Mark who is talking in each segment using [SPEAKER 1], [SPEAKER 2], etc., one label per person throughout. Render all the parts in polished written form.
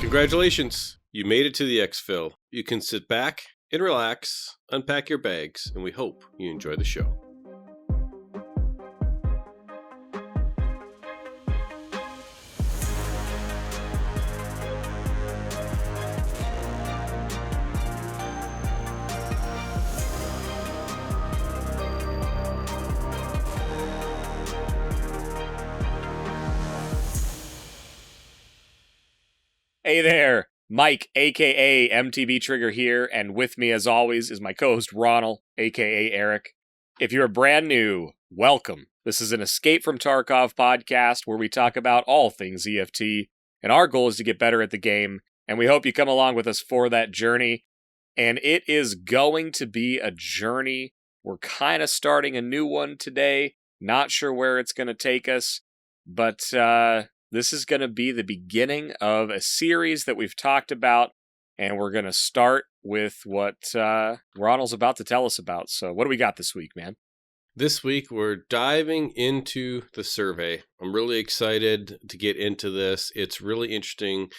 [SPEAKER 1] Congratulations, you made it to the Exfil. You can sit back and relax, unpack your bags, and we hope you enjoy the show.
[SPEAKER 2] Hey there, Mike, aka MTBtrigger here, and with me as always is my co-host Ronal, aka Eric. If you're brand new, welcome. This is an Escape From Tarkov podcast where we talk about all things EFT, and our goal is to get better at the game, and we hope you come along with us for that journey. And it is going to be a journey. We're kind of starting a new one today, not sure where it's going to take us, but this is going to be the beginning of a series that we've talked about, and we're going to start with what Ronald's about to tell us about. So what do we got this week, man?
[SPEAKER 1] This week, we're diving into the survey. I'm really excited to get into this. It's really interesting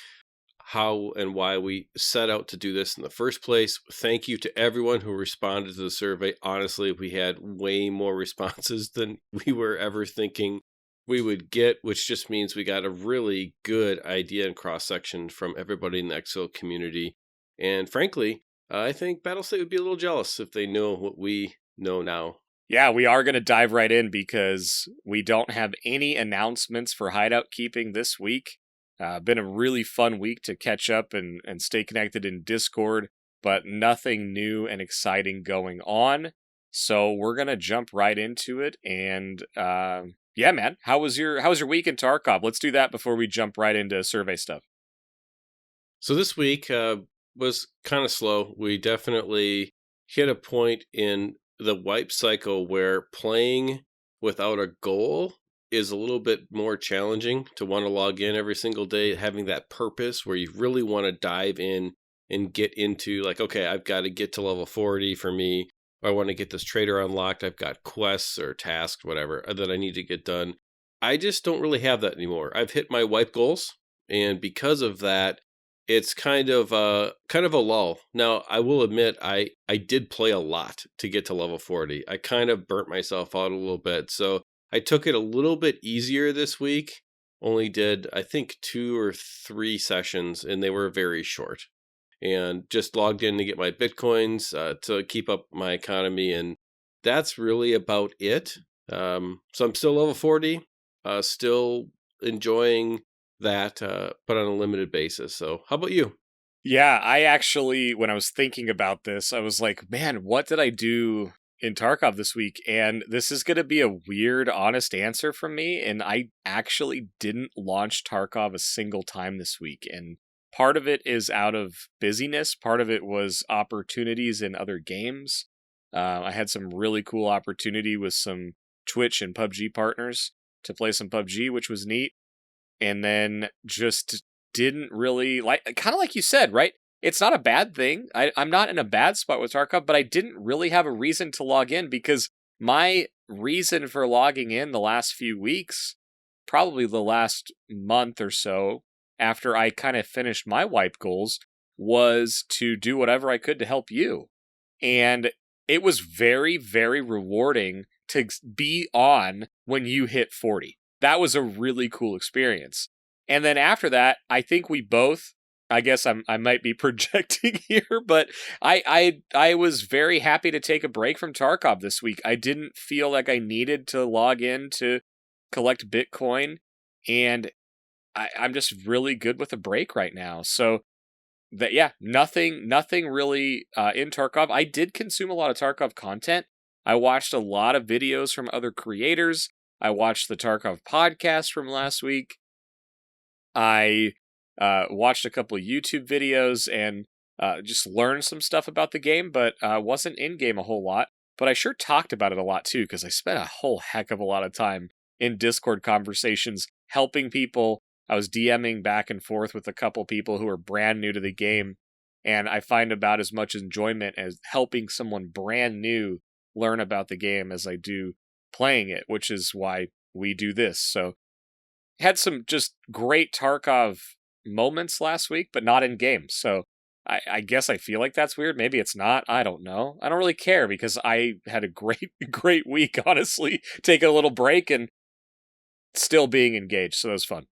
[SPEAKER 1] how and why we set out to do this in the first place. Thank you to everyone who responded to the survey. Honestly, we had way more responses than we were ever thinking we would get, which just means we got a really good idea and cross-section from everybody in the Exfil community. And frankly, I think Battlestate would be a little jealous if they know what we know now.
[SPEAKER 2] Yeah, we are going to dive right in because we don't have any announcements for hideout keeping this week. Been a really fun week to catch up and stay connected in Discord, but nothing new and exciting going on. So we're going to jump right into it. And yeah, man, how was your week in Tarkov? Let's do that before we jump right into survey stuff.
[SPEAKER 1] So this week was kind of slow. We definitely hit a point in the wipe cycle where playing without a goal is a little bit more challenging to want to log in every single day, having that purpose where you really want to dive in and get into like, okay, I've got to get to level 40 for me. I want to get this trader unlocked. I've got quests or tasks, whatever, that I need to get done. I just don't really have that anymore. I've hit my wipe goals, and because of that, it's kind of a lull. Now, I will admit, I did play a lot to get to level 40. I kind of burnt myself out a little bit, so I took it a little bit easier this week. Only did, I think, 2 or 3 sessions, and they were very short. And just logged in to get my Bitcoins to keep up my economy. And that's really about it. So I'm still level 40, still enjoying that, but on a limited basis. So how about you?
[SPEAKER 2] Yeah, I actually, when I was thinking about this, I was like, man, what did I do in Tarkov this week? And this is going to be a weird, honest answer from me. And I actually didn't launch Tarkov a single time this week. And part of it is out of busyness. Part of it was opportunities in other games. I had some really cool opportunity with some Twitch and PUBG partners to play some PUBG, which was neat. And then just didn't really kind of like you said, right? It's not a bad thing. I'm not in a bad spot with Tarkov, but I didn't really have a reason to log in because my reason for logging in the last few weeks, probably the last month or so, after I kind of finished my wipe goals, was to do whatever I could to help you. And it was very, very rewarding to be on when you hit 40. That was a really cool experience. And then after that, I think we both, I guess I might be projecting here, but I was very happy to take a break from Tarkov this week. I didn't feel like I needed to log in to collect Bitcoin, and I'm just really good with a break right now. So that, yeah, nothing really in Tarkov. I did consume a lot of Tarkov content. I watched a lot of videos from other creators. I watched the Tarkov podcast from last week. I watched a couple of YouTube videos and just learned some stuff about the game, but wasn't in game a whole lot. But I sure talked about it a lot too, because I spent a whole heck of a lot of time in Discord conversations helping people. I was DMing back and forth with a couple people who are brand new to the game, and I find about as much enjoyment as helping someone brand new learn about the game as I do playing it, which is why we do this. So had some just great Tarkov moments last week, but not in games. So I guess I feel like that's weird. Maybe it's not. I don't know. I don't really care because I had a great, great week, honestly, taking a little break and still being engaged. So it was fun.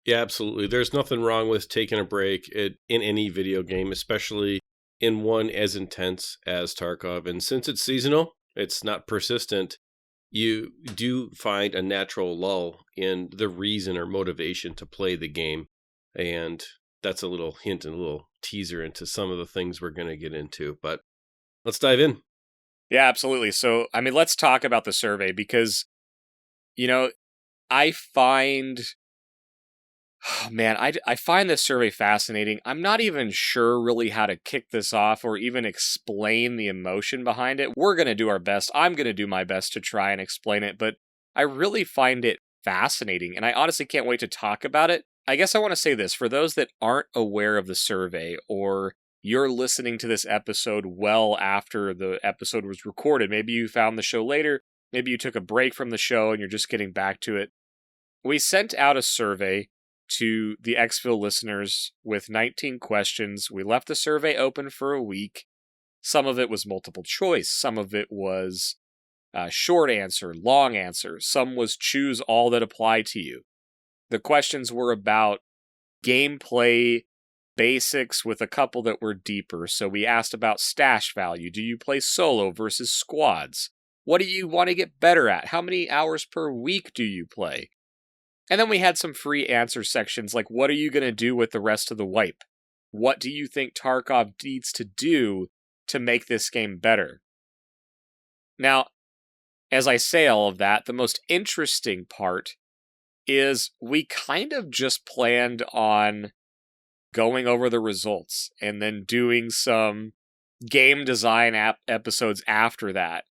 [SPEAKER 1] Yeah, absolutely. There's nothing wrong with taking a break in any video game, especially in one as intense as Tarkov. And since it's seasonal, it's not persistent, you do find a natural lull in the reason or motivation to play the game. And that's a little hint and a little teaser into some of the things we're going to get into. But let's dive in.
[SPEAKER 2] Yeah, absolutely. So, I mean, let's talk about the survey because, you know, I find, oh, man, I find this survey fascinating. I'm not even sure really how to kick this off or even explain the emotion behind it. We're going to do our best. I'm going to do my best to try and explain it, but I really find it fascinating, and I honestly can't wait to talk about it. I guess I want to say this for those that aren't aware of the survey, or you're listening to this episode well after the episode was recorded. Maybe you found the show later. Maybe you took a break from the show and you're just getting back to it. We sent out a survey to the Exfil listeners with 19 questions. We left the survey open for a week. Some of it was multiple choice. Some of it was short answer, long answer. Some was choose all that apply to you. The questions were about gameplay basics with a couple that were deeper. So we asked about stash value. Do you play solo versus squads? What do you want to get better at? How many hours per week do you play? And then we had some free answer sections like, what are you going to do with the rest of the wipe? What do you think Tarkov needs to do to make this game better? Now, as I say all of that, the most interesting part is we kind of just planned on going over the results and then doing some game design episodes after that.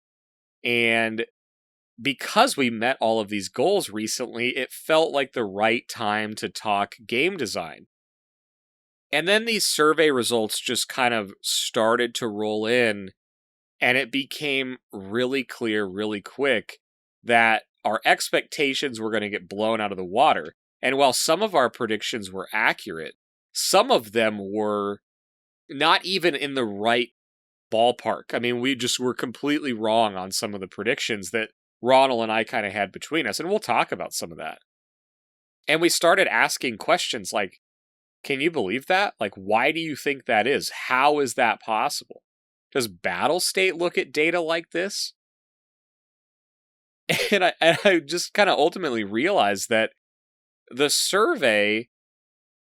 [SPEAKER 2] And because we met all of these goals recently, it felt like the right time to talk game design. And then these survey results just kind of started to roll in, and it became really clear really quick that our expectations were going to get blown out of the water. And while some of our predictions were accurate, some of them were not even in the right ballpark. I mean, we just were completely wrong on some of the predictions that Ronal and I kind of had between us, and we'll talk about some of that. And we started asking questions like, can you believe that? Like, why do you think that is? How is that possible? Does Battlestate look at data like this? And I just kind of ultimately realized that the survey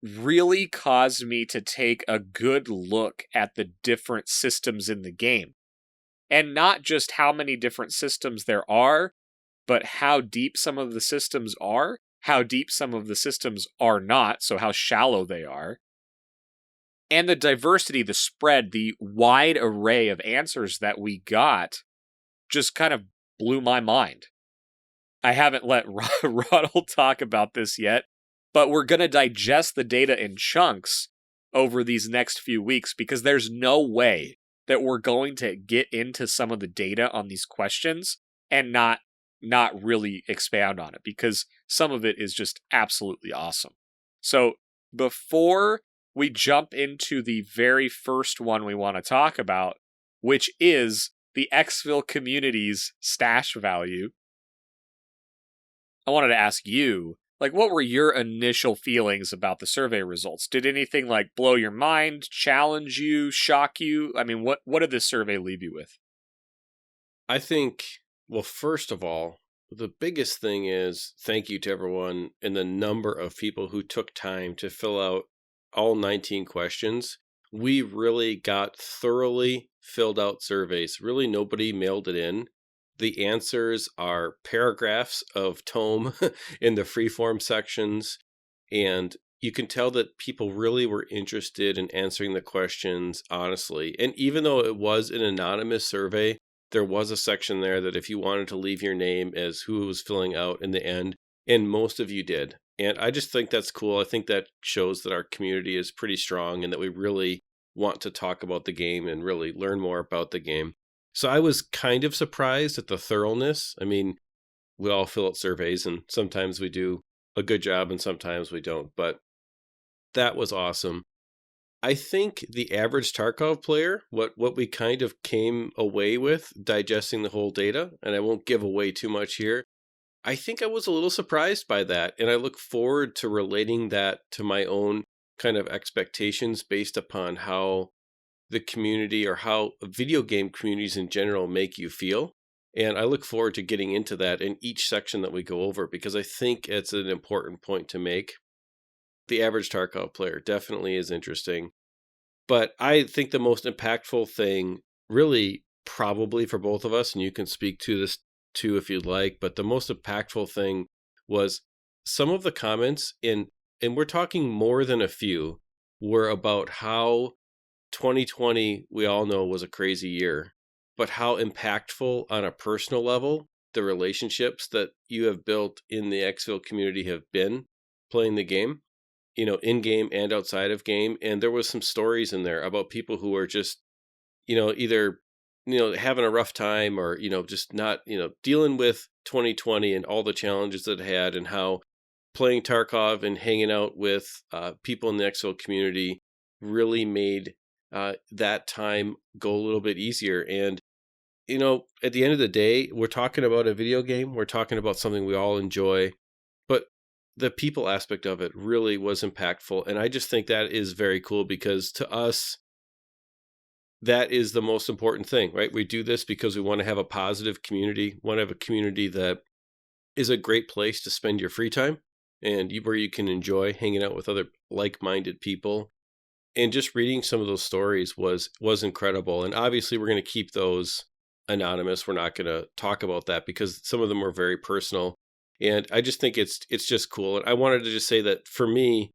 [SPEAKER 2] really caused me to take a good look at the different systems in the game. And not just how many different systems there are, but how deep some of the systems are, how deep some of the systems are not, so how shallow they are. And the diversity, the spread, the wide array of answers that we got just kind of blew my mind. I haven't let Ronald talk about this yet, but we're going to digest the data in chunks over these next few weeks because there's no way that we're going to get into some of the data on these questions and not really expound on it because some of it is just absolutely awesome. So before we jump into the very first one we want to talk about, which is the Exfil community's stash value, I wanted to ask you, like, what were your initial feelings about the survey results? Did anything like blow your mind, challenge you, shock you? I mean, what did this survey leave you with?
[SPEAKER 1] I think, well, first of all, the biggest thing is thank you to everyone and the number of people who took time to fill out all 19 questions. We really got thoroughly filled out surveys. Really, nobody mailed it in. The answers are paragraphs of tome in the freeform sections, and you can tell that people really were interested in answering the questions honestly. And even though it was an anonymous survey, there was a section there that if you wanted to leave your name as who was filling out in the end, and most of you did. And I just think that's cool. I think that shows that our community is pretty strong and that we really want to talk about the game and really learn more about the game. So I was kind of surprised at the thoroughness. I mean, we all fill out surveys and sometimes we do a good job and sometimes we don't. But that was awesome. I think the average Tarkov player, what we kind of came away with digesting the whole data, and I won't give away too much here, I think I was a little surprised by that. And I look forward to relating that to my own kind of expectations based upon how the community or how video game communities in general make you feel. And I look forward to getting into that in each section that we go over, because I think it's an important point to make. The average Tarkov player definitely is interesting. But I think the most impactful thing, really, probably for both of us, and you can speak to this too if you'd like, but the most impactful thing was some of the comments and we're talking more than a few, were about how 2020, we all know, was a crazy year, but how impactful on a personal level the relationships that you have built in the Exfil community have been playing the game, in game and outside of game. And there was some stories in there about people who were just, either, having a rough time or, just not, dealing with 2020 and all the challenges that it had, and how playing Tarkov and hanging out with people in the Exfil community really made that time go a little bit easier. And, at the end of the day, we're talking about a video game. We're talking about something we all enjoy, but the people aspect of it really was impactful. And I just think that is very cool, because to us, that is the most important thing, right? We do this because we want to have a positive community, want to have a community that is a great place to spend your free time, and where you can enjoy hanging out with other like-minded people. And just reading some of those stories was incredible. And obviously we're going to keep those anonymous. We're not going to talk about that because some of them were very personal. And I just think it's just cool. And I wanted to just say that for me,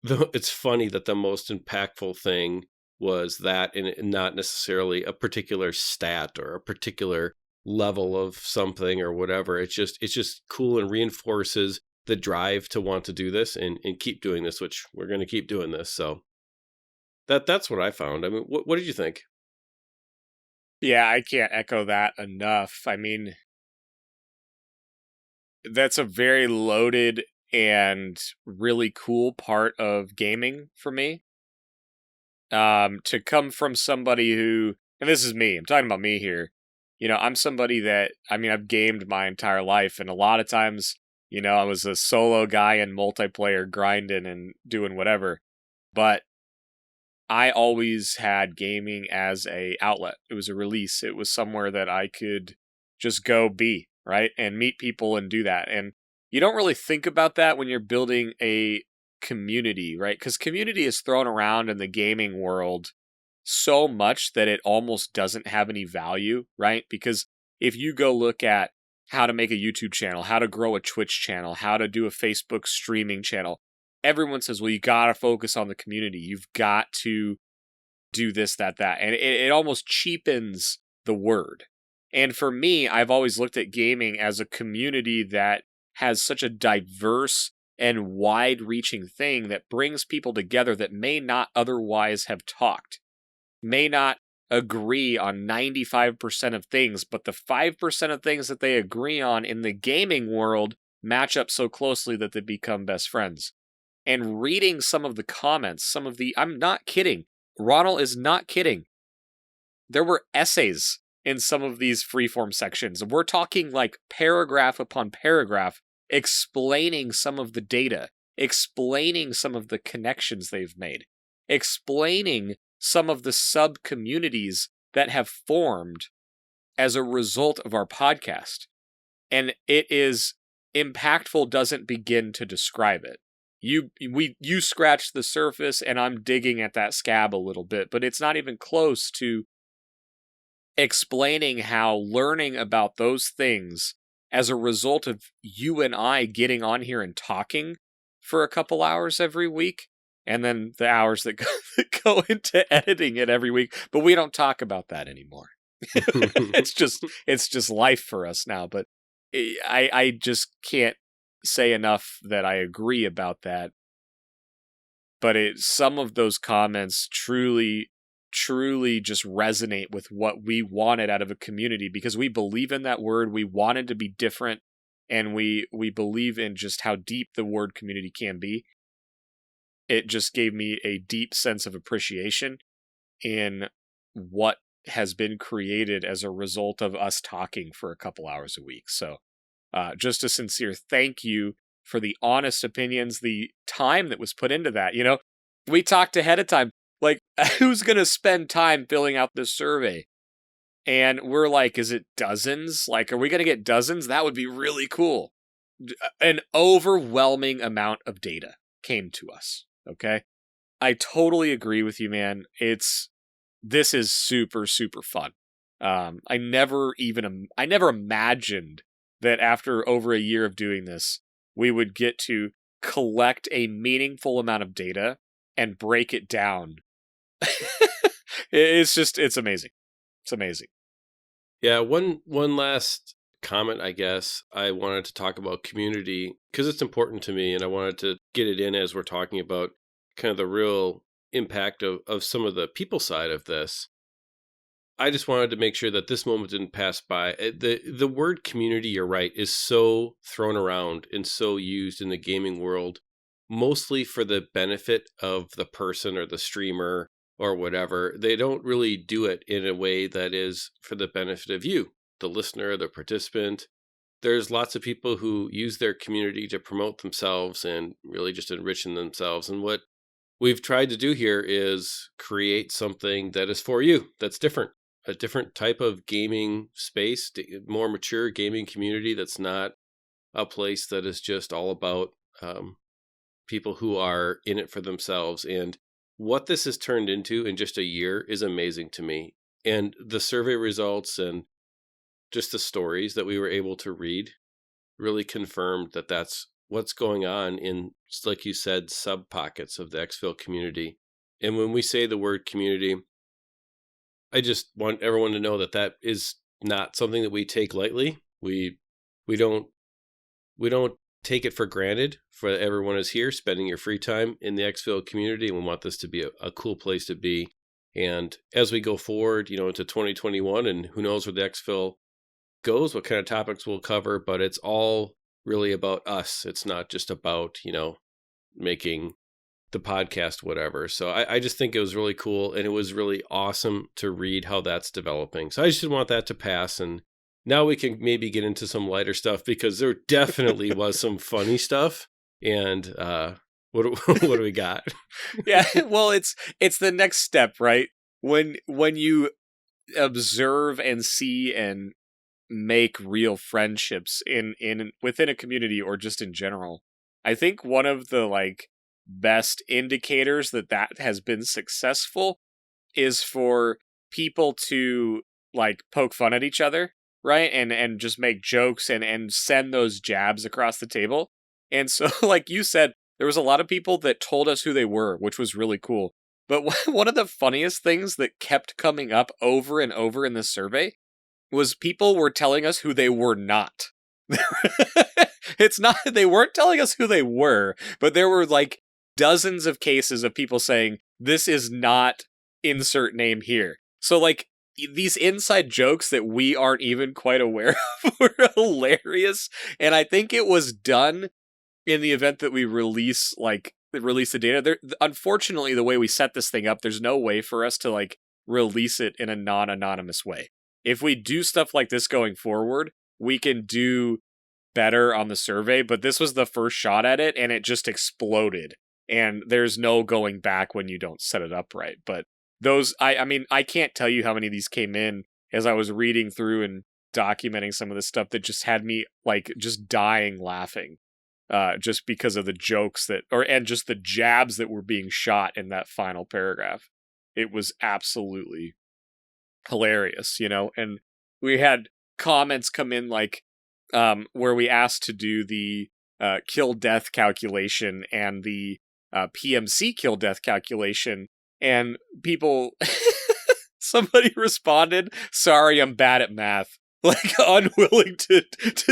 [SPEAKER 1] it's funny that the most impactful thing was that, and not necessarily a particular stat or a particular level of something or whatever. It's just cool and reinforces the drive to want to do this and keep doing this, which we're going to keep doing this. So that's what I found. I mean, what did you think?
[SPEAKER 2] Yeah, I can't echo that enough. I mean, that's a very loaded and really cool part of gaming for me. To come from somebody who, and this is me, I'm talking about me here. I'm somebody that, I've gamed my entire life, and a lot of times, I was a solo guy in multiplayer grinding and doing whatever. But I always had gaming as a outlet. It was a release. It was somewhere that I could just go be, right? And meet people and do that. And you don't really think about that when you're building a community, right? Because community is thrown around in the gaming world so much that it almost doesn't have any value, right? Because if you go look at how to make a YouTube channel, how to grow a Twitch channel, how to do a Facebook streaming channel, everyone says, well, you got to focus on the community. You've got to do this, that. And it almost cheapens the word. And for me, I've always looked at gaming as a community that has such a diverse and wide-reaching thing that brings people together that may not otherwise have talked, may not agree on 95% of things, but the 5% of things that they agree on in the gaming world match up so closely that they become best friends. And reading some of the comments, I'm not kidding. Ronal is not kidding. There were essays in some of these freeform sections. We're talking like paragraph upon paragraph explaining some of the data, explaining some of the connections they've made, explaining some of the sub-communities that have formed as a result of our podcast. And it is impactful, doesn't begin to describe it. You scratched the surface, and I'm digging at that scab a little bit, but it's not even close to explaining how learning about those things as a result of you and I getting on here and talking for a couple hours every week, and then the hours that go into editing it every week, but we don't talk about that anymore. It's just life for us now, but I just can't say enough that I agree about that. But some of those comments truly just resonate with what we wanted out of a community, because we believe in that word. We wanted to be different, and we believe in just how deep the word community can be. it just gave me a deep sense of appreciation in what has been created as a result of us talking for a couple hours a week. So just a sincere thank you for the honest opinions, the time that was put into that. You know, we talked ahead of time, like, who's going to spend time filling out this survey? And we're like, is it dozens? Like, are we going to get dozens? That would be really cool. An overwhelming amount of data came to us. Okay. I totally agree with you, man. This is super, super fun. I never imagined that after over a year of doing this, we would get to collect a meaningful amount of data and break it down. It's amazing. It's amazing.
[SPEAKER 1] Yeah, one last comment, I guess. I wanted to talk about community because it's important to me, and I wanted to get it in as we're talking about kind of the real impact of some of the people side of this. I just wanted to make sure that this moment didn't pass by. The word community, you're right, is so thrown around and so used in the gaming world, mostly for the benefit of the person or the streamer or whatever. They don't really do it in a way that is for the benefit of you, the listener, the participant. There's lots of people who use their community to promote themselves and really just enriching themselves. And what we've tried to do here is create something that is for you, that's different. A different type of gaming space, more mature gaming community that's not a place that is just all about people who are in it for themselves. And what this has turned into in just a year is amazing to me. And the survey results and just the stories that we were able to read really confirmed that that's what's going on in, like you said, sub pockets of the Exfil community. And when we say the word community, I just want everyone to know that that is not something that we take lightly. We don't take it for granted for everyone is here spending your free time in the Exfil community, and we want this to be a cool place to be. And as we go forward, into 2021, and who knows where the Exfil goes, what kind of topics we'll cover, but it's all really about us. It's not just about, making the podcast, whatever. So I just think it was really cool, and it was really awesome to read how that's developing. So I just didn't want that to pass. And now we can maybe get into some lighter stuff, because there definitely was some funny stuff. And what do we got?
[SPEAKER 2] Yeah, well, it's the next step, right? When you observe and see and make real friendships in within a community or just in general, I think one of the best indicators that has been successful is for people to poke fun at each other, right? And just make jokes and send those jabs across the table. And so, like you said, there was a lot of people that told us who they were, which was really cool. But one of the funniest things that kept coming up over and over in this survey was people were telling us who they were not. It's not, they weren't telling us who they were, but there were dozens of cases of people saying, this is not insert name here. So these inside jokes that we aren't even quite aware of were hilarious. And I think it was done in the event that we release the data. Unfortunately, the way we set this thing up, there's no way for us to release it in a non-anonymous way. If we do stuff like this going forward, we can do better on the survey, but this was the first shot at it and it just exploded. And there's no going back when you don't set it up right. But those, I mean, I can't tell you how many of these came in as I was reading through and documenting some of this stuff that just had me just dying laughing. Just because of the jokes and just the jabs that were being shot in that final paragraph. It was absolutely hilarious, and we had comments come in where we asked to do the kill death calculation and the PMC kill death calculation, and people somebody responded, "Sorry, I'm bad at math." Unwilling to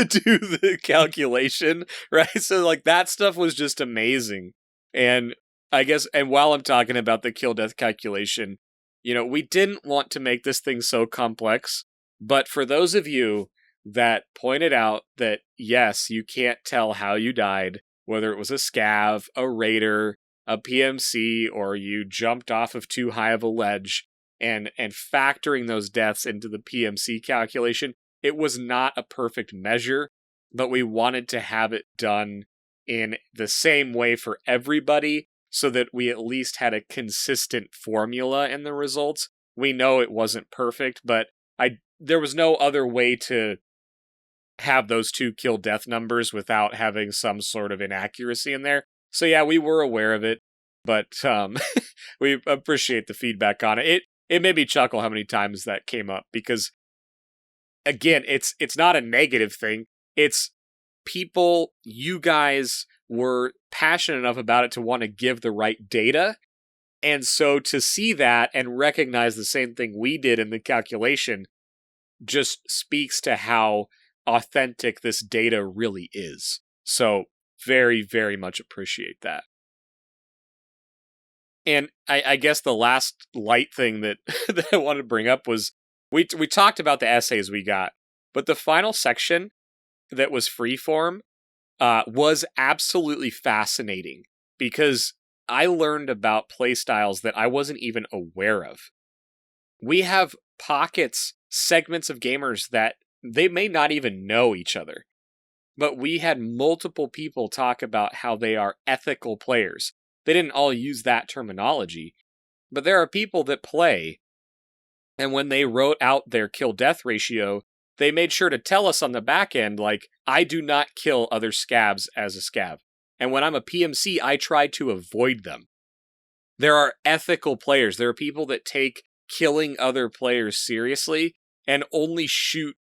[SPEAKER 2] do the calculation, right? So that stuff was just amazing. And I guess, and while I'm talking about the kill death calculation, we didn't want to make this thing so complex, but for those of you that pointed out that yes, you can't tell how you died, whether it was a scav, a raider, a PMC or you jumped off of too high of a ledge and factoring those deaths into the PMC calculation, it was not a perfect measure, but we wanted to have it done in the same way for everybody so that we at least had a consistent formula in the results. We know it wasn't perfect, but there was no other way to have those two kill death numbers without having some sort of inaccuracy in there. So yeah, we were aware of it, but we appreciate the feedback on it. It made me chuckle how many times that came up because, again, it's not a negative thing. It's people, you guys were passionate enough about it to want to give the right data. And so to see that and recognize the same thing we did in the calculation just speaks to how authentic this data really is. So very, very much appreciate that. And I guess the last light thing that, that I wanted to bring up was we talked about the essays we got, but the final section that was freeform was absolutely fascinating because I learned about playstyles that I wasn't even aware of. We have pockets, segments of gamers that they may not even know each other, but we had multiple people talk about how they are ethical players. They didn't all use that terminology, but there are people that play, and when they wrote out their kill-death ratio, they made sure to tell us on the back end, like, I do not kill other scabs as a scab. And when I'm a PMC, I try to avoid them. There are ethical players. There are people that take killing other players seriously and only shoot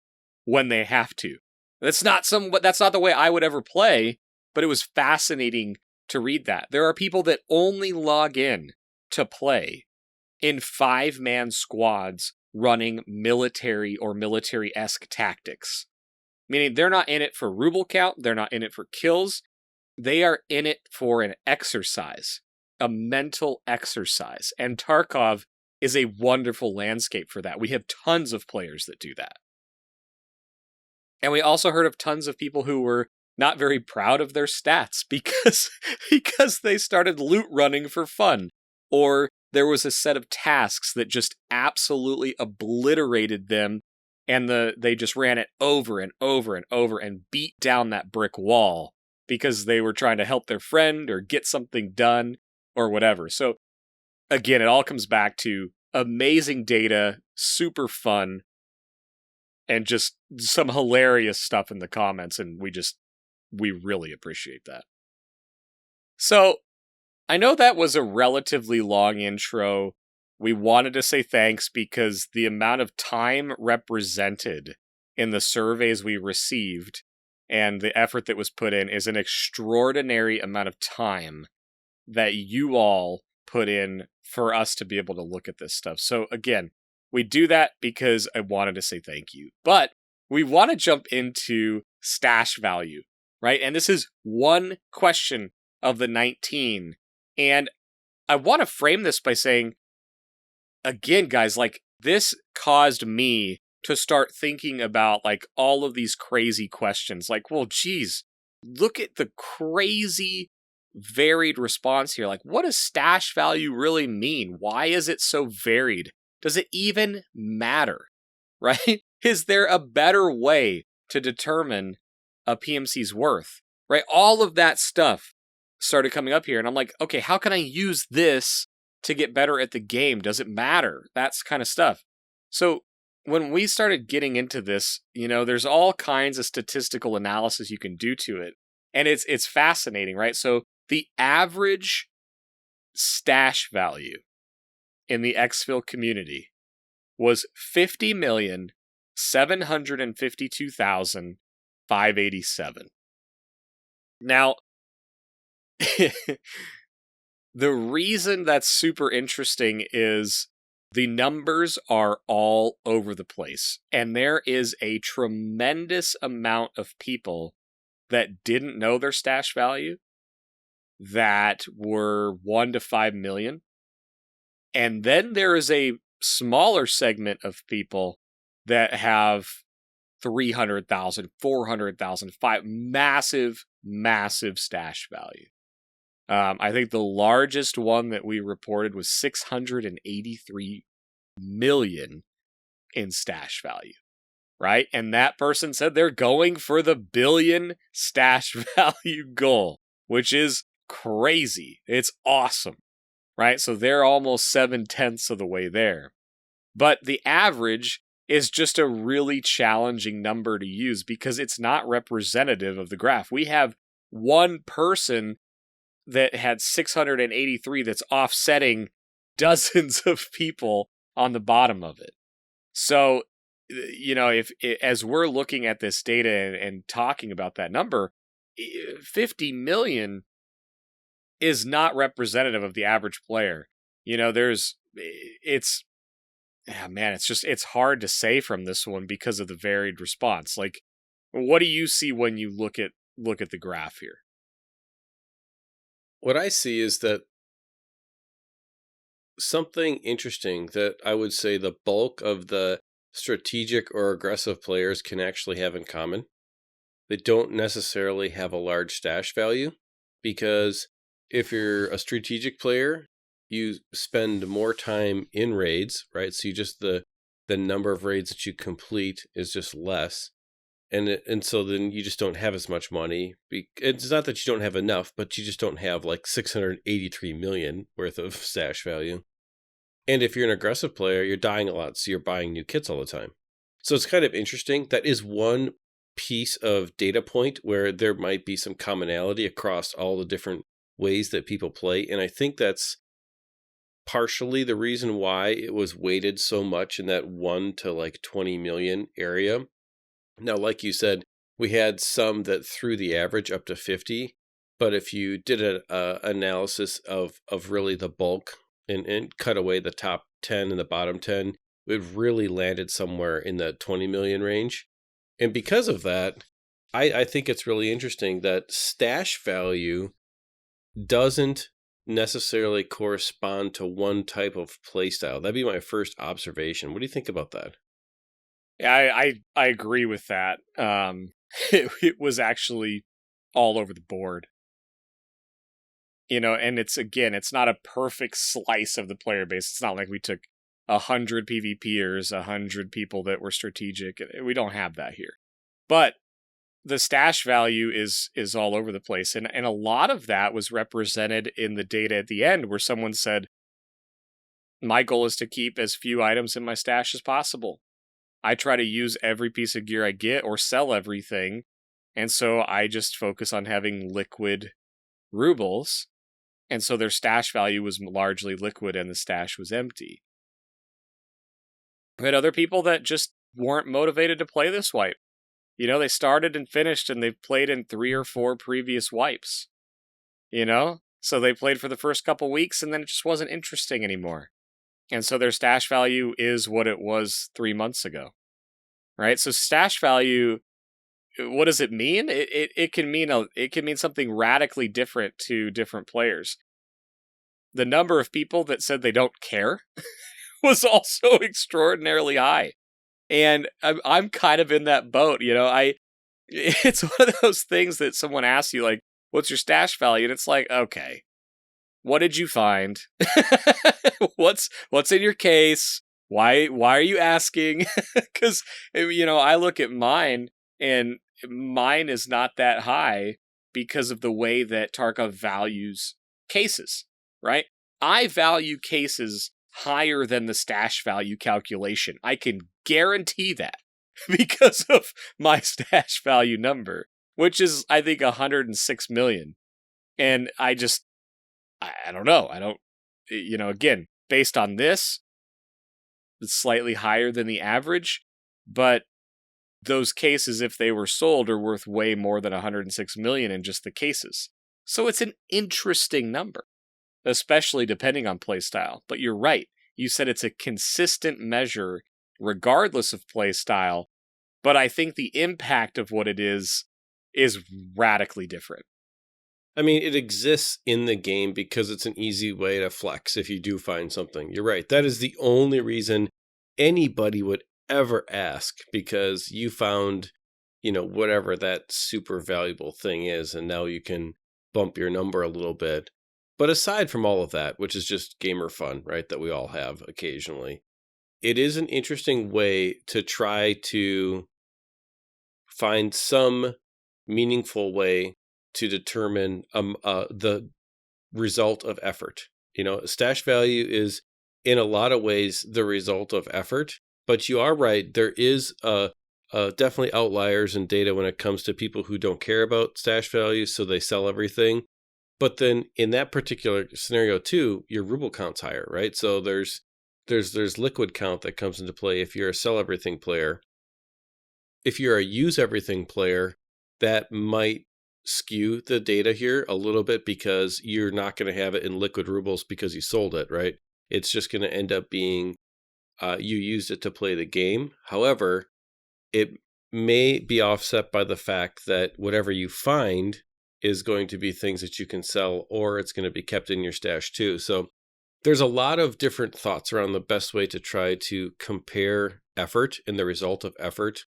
[SPEAKER 2] when they have to. That's not the way I would ever play, but it was fascinating to read that. There are people that only log in to play in 5-man squads running military or military-esque tactics. Meaning they're not in it for ruble count, they're not in it for kills, they are in it for an exercise, a mental exercise. And Tarkov is a wonderful landscape for that. We have tons of players that do that. And we also heard of tons of people who were not very proud of their stats because they started loot running for fun, or there was a set of tasks that just absolutely obliterated them, and they just ran it over and over and over and beat down that brick wall because they were trying to help their friend or get something done or whatever. So again, it all comes back to amazing data, super fun, and just some hilarious stuff in the comments, and we really appreciate that. So, I know that was a relatively long intro. We wanted to say thanks because the amount of time represented in the surveys we received and the effort that was put in is an extraordinary amount of time that you all put in for us to be able to look at this stuff. So again, we do that because I wanted to say thank you. But we want to jump into stash value, right? And this is one question of the 19. And I want to frame this by saying, again, guys, like, this caused me to start thinking about, like, all of these crazy questions. Like, well, geez, look at the crazy varied response here. Like, what does stash value really mean? Why is it so varied? Does it even matter, right? Is there a better way to determine a PMC's worth, right? All of that stuff started coming up here, and I'm like, okay, how can I use this to get better at the game? Does it matter? That's kind of stuff. So when we started getting into this, you know, there's all kinds of statistical analysis you can do to it, and it's fascinating, right? So the average stash value in the Exfil community was 50,752,587. Now, the reason that's super interesting is the numbers are all over the place, and there is a tremendous amount of people that didn't know their stash value that were 1 to 5 million. And then there is a smaller segment of people that have 300,000, 400,000, massive, massive stash value. I think the largest one that we reported was 683 million in stash value, right? And that person said they're going for the billion stash value goal, which is crazy. It's awesome, right? So they're almost 7/10 of the way there. But the average is just a really challenging number to use because it's not representative of the graph. We have one person that had 683 that's offsetting dozens of people on the bottom of it. So, if as we're looking at this data and talking about that number, 50 million is not representative of the average player. It's hard to say from this one because of the varied response. Like, what do you see when you look at the graph here?
[SPEAKER 1] What I see is that something interesting that I would say the bulk of the strategic or aggressive players can actually have in common. They don't necessarily have a large stash value, because if you're a strategic player, you spend more time in raids, right? So the number of raids that you complete is just less. And so then you just don't have as much money. It's not that you don't have enough, but you just don't have like 683 million worth of stash value. And if you're an aggressive player, you're dying a lot, so you're buying new kits all the time. So it's kind of interesting. That is one piece of data point where there might be some commonality across all the different ways that people play. And I think that's partially the reason why it was weighted so much in that 1 to like 20 million area. Now, like you said, we had some that threw the average up to 50, but if you did an analysis of really the bulk and cut away the top 10 and the bottom 10, it really landed somewhere in the 20 million range. And because of that, I think it's really interesting that stash value doesn't necessarily correspond to one type of playstyle. That'd be my first observation. What do you think about that?
[SPEAKER 2] Yeah, I agree with that. It was actually all over the board. And it's not a perfect slice of the player base. It's not like we took 100 PvPers, 100 people that were strategic. We don't have that here. But the stash value is all over the place. And a lot of that was represented in the data at the end, where someone said, my goal is to keep as few items in my stash as possible. I try to use every piece of gear I get or sell everything. And so I just focus on having liquid rubles. And so their stash value was largely liquid and the stash was empty. We had other people that just weren't motivated to play this wipe. They started and finished and they've played in 3 or 4 previous wipes. So they played for the first couple weeks and then it just wasn't interesting anymore. And so their stash value is what it was 3 months ago, right? So stash value, what does it mean? It can mean something radically different to different players. The number of people that said they don't care was also extraordinarily high, and I'm kind of in that boat. It's one of those things that someone asks you, like, "What's your stash value?" And it's like, okay. What did you find? What's in your case? Why are you asking? Because I look at mine, and mine is not that high because of the way that Tarkov values cases, right? I value cases higher than the stash value calculation. I can guarantee that because of my stash value number, which is, I think, 106 million. And I don't know. I don't, again, based on this, it's slightly higher than the average, but those cases, if they were sold, are worth way more than 106 million in just the cases. So it's an interesting number, especially depending on playstyle. But you're right. You said it's a consistent measure regardless of playstyle, but I think the impact of what it is radically different.
[SPEAKER 1] I mean, it exists in the game because it's an easy way to flex if you do find something. You're right. That is the only reason anybody would ever ask, because you found, whatever that super valuable thing is, and now you can bump your number a little bit. But aside from all of that, which is just gamer fun, right, that we all have occasionally, it is an interesting way to try to find some meaningful way to determine the result of effort. Stash value is in a lot of ways the result of effort, but you are right. There is definitely outliers in data when it comes to people who don't care about stash value, so they sell everything. But then in that particular scenario too, your ruble count's higher, right? So there's liquid count that comes into play if you're a sell everything player. If you're a use everything player, that might skew the data here a little bit because you're not going to have it in liquid rubles because you sold it, right? It's just going to end up being you used it to play the game. However, it may be offset by the fact that whatever you find is going to be things that you can sell, or it's going to be kept in your stash too. So there's a lot of different thoughts around the best way to try to compare effort and the result of effort.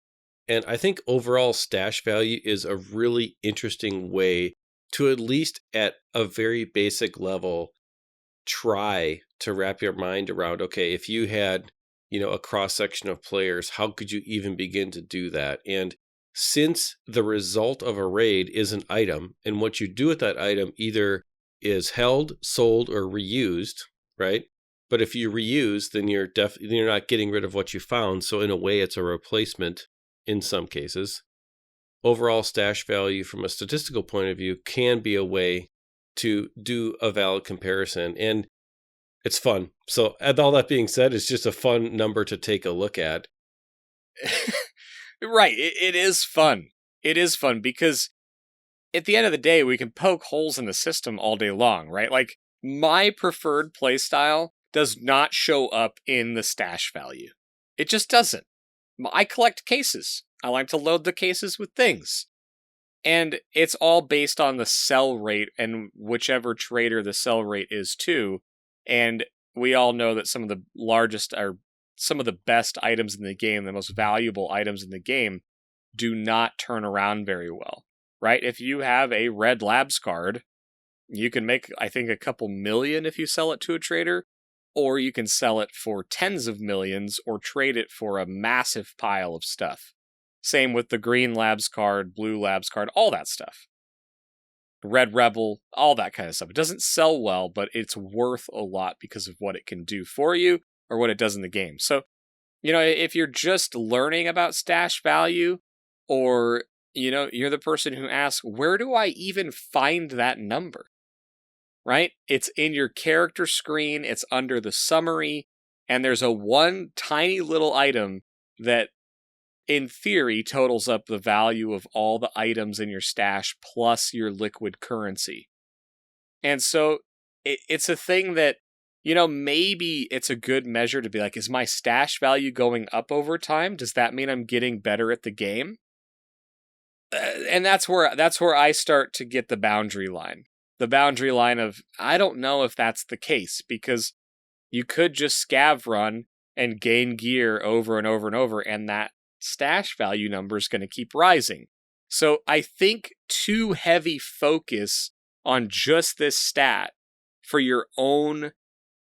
[SPEAKER 1] And I think overall stash value is a really interesting way to, at least at a very basic level, try to wrap your mind around, okay, if you had, a cross section of players, how could you even begin to do that? And since the result of a raid is an item, and what you do with that item either is held, sold, or reused, right? But if you reuse, then you're not getting rid of what you found. So in a way, it's a replacement in some cases. Overall stash value from a statistical point of view can be a way to do a valid comparison. And it's fun. So all that being said, it's just a fun number to take a look at.
[SPEAKER 2] Right. It is fun. It is fun because at the end of the day, we can poke holes in the system all day long, right? Like, my preferred playstyle does not show up in the stash value. It just doesn't. I collect cases. I like to load the cases with things. And it's all based on the sell rate and whichever trader the sell rate is to. And we all know that some of the largest or some of the best items in the game, the most valuable items in the game, do not turn around very well, right? If you have a red labs card, you can make, I think, a couple million if you sell it to a trader, or you can sell it for tens of millions or trade it for a massive pile of stuff. Same with the green labs card, blue labs card, all that stuff. Red Rebel, all that kind of stuff. It doesn't sell well, but it's worth a lot because of what it can do for you or what it does in the game. So, if you're just learning about stash value, or, you're the person who asks, where do I even find that number? Right? It's in your character screen, it's under the summary, and there's a one tiny little item that in theory totals up the value of all the items in your stash plus your liquid currency. And so it's a thing that, maybe it's a good measure to be like, is my stash value going up over time? Does that mean I'm getting better at the game? And that's where I start to get the boundary line. The boundary line of, I don't know if that's the case, because you could just scav run and gain gear over and over and over, and that stash value number is going to keep rising. So I think too heavy focus on just this stat for your own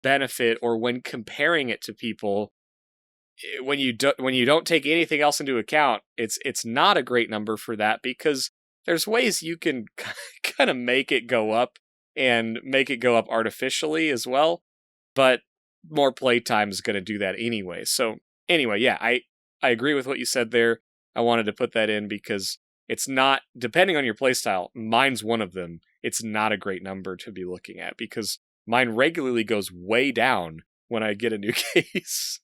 [SPEAKER 2] benefit, or when comparing it to people, when you don't take anything else into account, it's not a great number for that, because there's ways you can kind of make it go up and make it go up artificially as well, but more playtime is going to do that anyway. So anyway, yeah, I agree with what you said there. I wanted to put that in because it's not, depending on your playstyle, mine's one of them. It's not a great number to be looking at because mine regularly goes way down when I get a new case.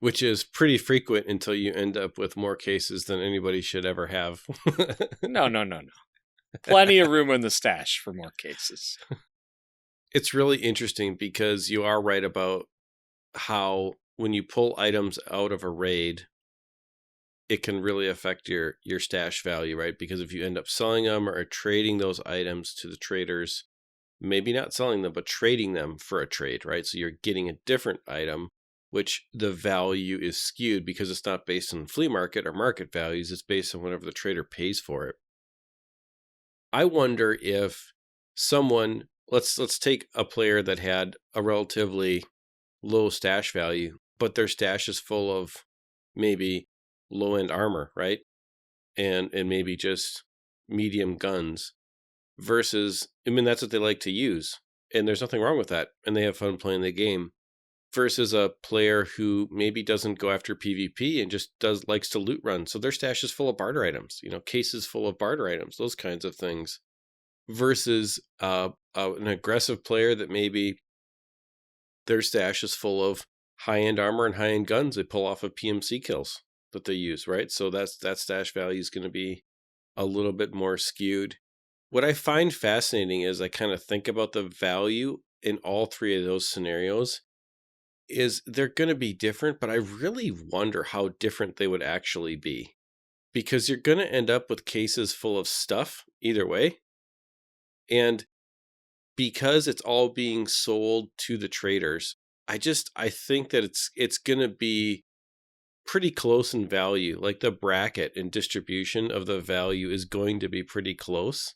[SPEAKER 1] Which is pretty frequent until you end up with more cases than anybody should ever have.
[SPEAKER 2] No. Plenty of room in the stash for more cases.
[SPEAKER 1] It's really interesting because you are right about how when you pull items out of a raid, it can really affect your stash value, right? Because if you end up selling them or trading those items to the traders, maybe not selling them, but trading them for a trade, right? So you're getting a different item, which the value is skewed because it's not based on flea market or market values. It's based on whatever the trader pays for it. I wonder if someone, let's take a player that had a relatively low stash value, but their stash is full of maybe low end armor, right? And maybe just medium guns versus, I mean, that's what they like to use. And there's nothing wrong with that. And they have fun playing the game versus a player who maybe doesn't go after PvP and just likes to loot run. So their stash is full of barter items, cases full of barter items, those kinds of things versus an aggressive player that maybe their stash is full of high-end armor and high-end guns they pull off of PMC kills that they use, right? So that stash value is going to be a little bit more skewed. What I find fascinating is I kind of think about the value in all three of those scenarios is they're going to be different, but I really wonder how different they would actually be because you're going to end up with cases full of stuff either way. And because it's all being sold to the traders, I think that it's going to be pretty close in value. Like the bracket and distribution of the value is going to be pretty close.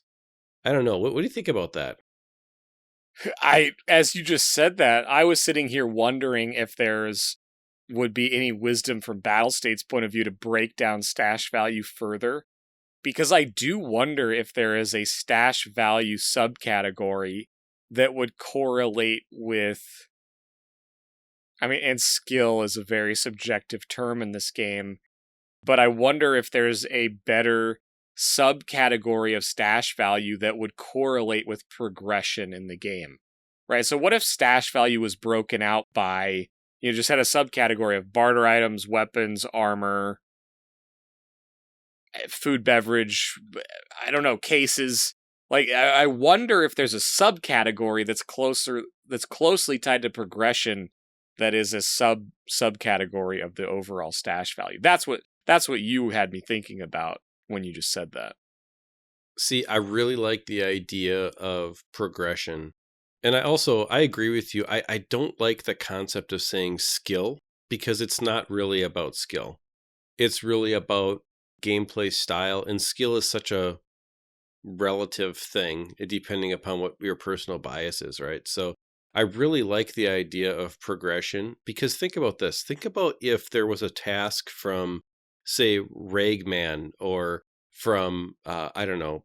[SPEAKER 1] I don't know. What do you think about that?
[SPEAKER 2] As you just said that, I was sitting here wondering if would be any wisdom from Battlestate's point of view to break down stash value further. Because I do wonder if there is a stash value subcategory that would correlate with, I mean, and skill is a very subjective term in this game, but I wonder if there's a better subcategory of stash value that would correlate with progression in the game, right? So what if stash value was broken out by, just had a subcategory of barter items, weapons, armor, food, beverage, I don't know, cases. Like, I wonder if there's a subcategory that's closely tied to progression that is a subcategory of the overall stash value. That's what you had me thinking about when you just said that.
[SPEAKER 1] See, I really like the idea of progression. And I agree with you. I don't like the concept of saying skill because it's not really about skill. It's really about gameplay style, and skill is such a relative thing depending upon what your personal bias is, right? So I really like the idea of progression because think about this. Think about if there was a task from, say, Ragman or from, I don't know,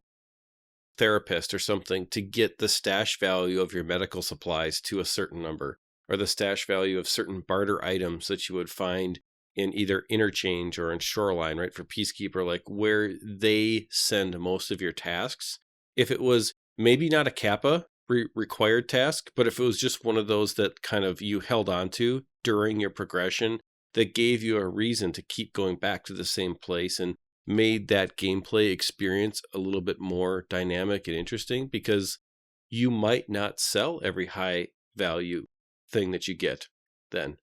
[SPEAKER 1] therapist or something to get the stash value of your medical supplies to a certain number, or the stash value of certain barter items that you would find in either interchange or in shoreline, right? For Peacekeeper, like where they send most of your tasks. If it was maybe not a Kappa required task, but if it was just one of those that kind of you held on to during your progression that gave you a reason to keep going back to the same place and made that gameplay experience a little bit more dynamic and interesting, because you might not sell every high value thing that you get then.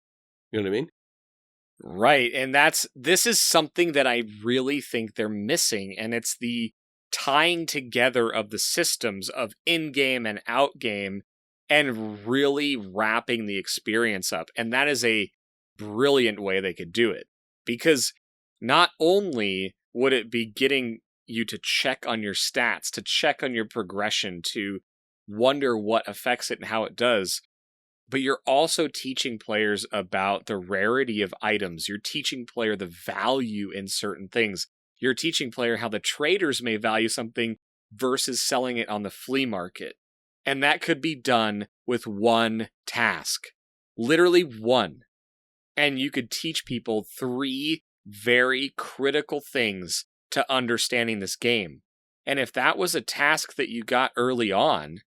[SPEAKER 1] You know what I mean?
[SPEAKER 2] Right. And this is something that I really think they're missing. And it's the tying together of the systems of in-game and out-game and really wrapping the experience up. And that is a brilliant way they could do it. Because not only would it be getting you to check on your stats, to check on your progression, to wonder what affects it and how it does, but you're also teaching players about the rarity of items. You're teaching player the value in certain things. You're teaching player how the traders may value something versus selling it on the flea market. And that could be done with one task. Literally one. And you could teach people 3 very critical things to understanding this game. And if that was a task that you got early on,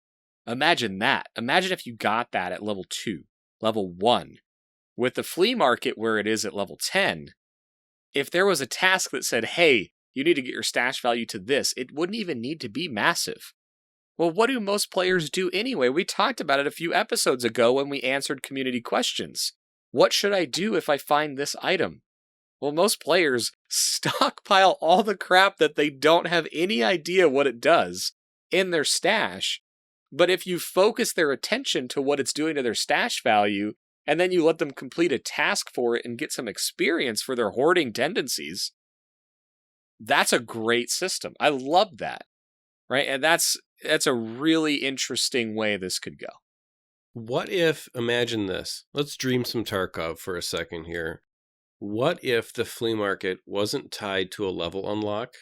[SPEAKER 2] imagine that. Imagine if you got that at level 2, level 1. With the flea market where it is at level 10, if there was a task that said, hey, you need to get your stash value to this, it wouldn't even need to be massive. Well, what do most players do anyway? We talked about it a few episodes ago when we answered community questions. What should I do if I find this item? Well, most players stockpile all the crap that they don't have any idea what it does in their stash. But if you focus their attention to what it's doing to their stash value, and then you let them complete a task for it and get some experience for their hoarding tendencies, that's a great system. I love that. right? And that's a really interesting way this could go.
[SPEAKER 1] What if, imagine this, let's dream some Tarkov for a second here. What if the flea market wasn't tied to a level unlock?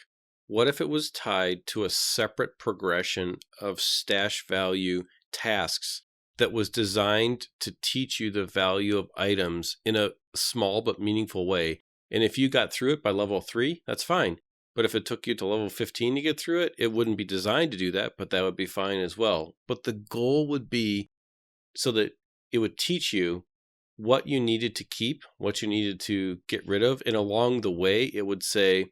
[SPEAKER 1] What if it was tied to a separate progression of stash value tasks that was designed to teach you the value of items in a small but meaningful way? And if you got through it by level 3, that's fine. But if it took you to level 15 to get through it, it wouldn't be designed to do that, but that would be fine as well. But the goal would be so that it would teach you what you needed to keep, what you needed to get rid of. And along the way, it would say,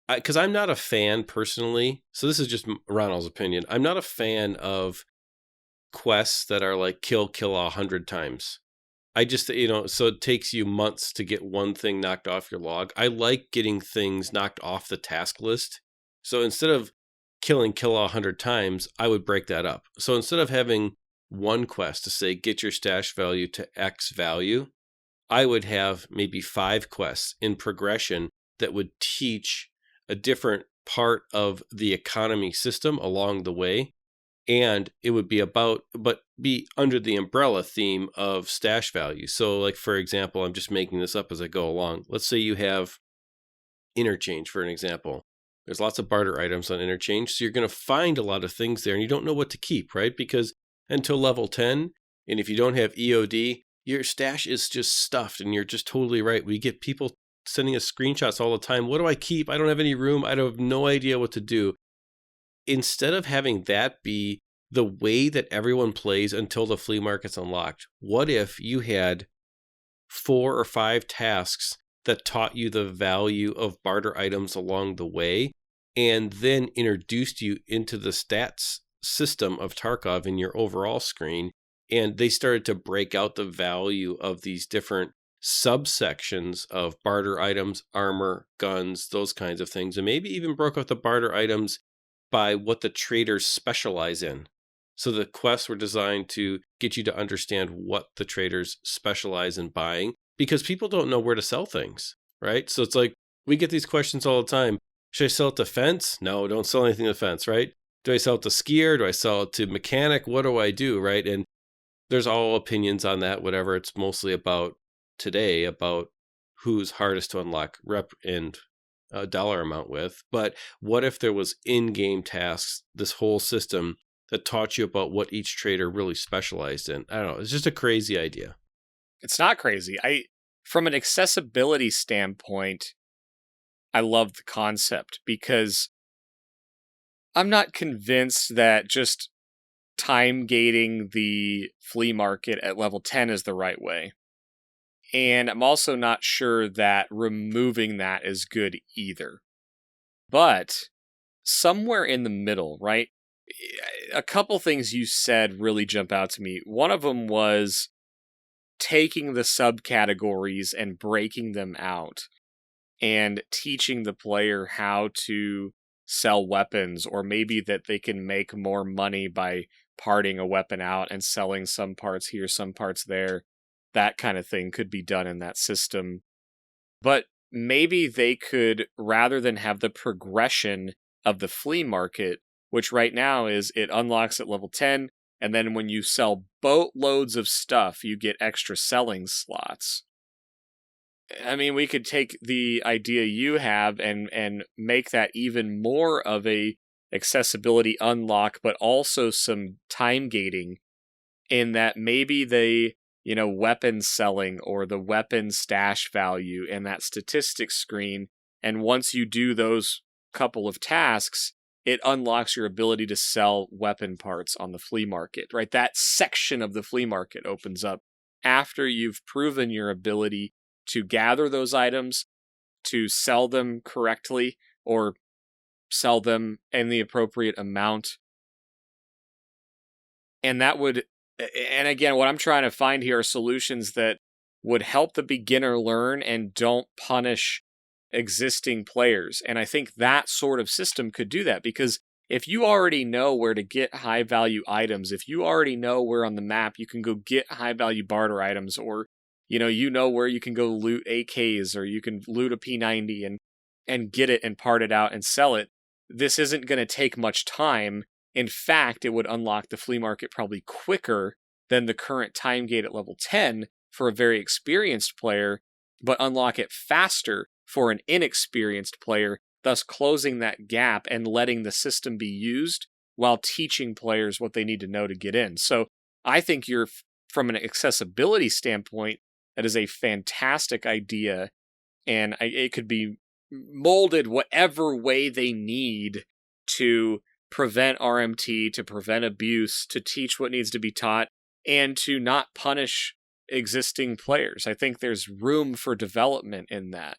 [SPEAKER 1] because I'm not a fan personally, so this is just Ronald's opinion. I'm not a fan of quests that are like kill 100 times. I just, so it takes you months to get one thing knocked off your log. I like getting things knocked off the task list. So instead of kill 100 times, I would break that up. So instead of having one quest to say, get your stash value to X value, I would have maybe 5 quests in progression that would teach a different part of the economy system along the way. And it would be be under the umbrella theme of stash value. So like, for example, I'm just making this up as I go along. Let's say you have interchange, for an example. There's lots of barter items on interchange. So you're going to find a lot of things there and you don't know what to keep, right? Because until level 10, and if you don't have EOD, your stash is just stuffed. And you're just totally right. We get people sending us screenshots all the time. What do I keep? I don't have any room. I have no idea what to do. Instead of having that be the way that everyone plays until the flea market's unlocked, what if you had 4 or 5 tasks that taught you the value of barter items along the way and then introduced you into the stats system of Tarkov in your overall screen, and they started to break out the value of these different subsections of barter items, armor, guns, those kinds of things, and maybe even broke out the barter items by what the traders specialize in. So the quests were designed to get you to understand what the traders specialize in buying, because people don't know where to sell things, right? So it's like, we get these questions all the time. Should I sell it to fence? No, don't sell anything to fence, right? Do I sell it to skier? Do I sell it to mechanic? What do I do, right? And there's all opinions on that, whatever. It's mostly about today, about who's hardest to unlock rep and dollar amount with. But what if there was in-game tasks, this whole system that taught you about what each trader really specialized in? I don't know. It's just a crazy idea.
[SPEAKER 2] It's not crazy. From an accessibility standpoint, I love the concept because I'm not convinced that just time gating the flea market at level 10 is the right way. And I'm also not sure that removing that is good either. But somewhere in the middle, right? A couple things you said really jump out to me. One of them was taking the subcategories and breaking them out and teaching the player how to sell weapons, or maybe that they can make more money by parting a weapon out and selling some parts here, some parts there. That kind of thing could be done in that system. But maybe they could, rather than have the progression of the flea market, which right now is it unlocks at level 10, and then when you sell boatloads of stuff, you get extra selling slots. I mean, we could take the idea you have and make that even more of a accessibility unlock, but also some time gating in that maybe they, weapon selling or the weapon stash value and that statistics screen. And once you do those couple of tasks, it unlocks your ability to sell weapon parts on the flea market, right? That section of the flea market opens up after you've proven your ability to gather those items, to sell them correctly, or sell them in the appropriate amount. And again, what I'm trying to find here are solutions that would help the beginner learn and don't punish existing players. And I think that sort of system could do that, because if you already know where to get high value items, if you already know where on the map you can go get high value barter items, or you know where you can go loot AKs, or you can loot a P90 and get it and part it out and sell it, this isn't going to take much time. In fact, it would unlock the flea market probably quicker than the current time gate at level 10 for a very experienced player, but unlock it faster for an inexperienced player, thus closing that gap and letting the system be used while teaching players what they need to know to get in. So I think from an accessibility standpoint, that is a fantastic idea, and it could be molded whatever way they need to prevent RMT, to prevent abuse, to teach what needs to be taught, and to not punish existing players. I think there's room for development in that.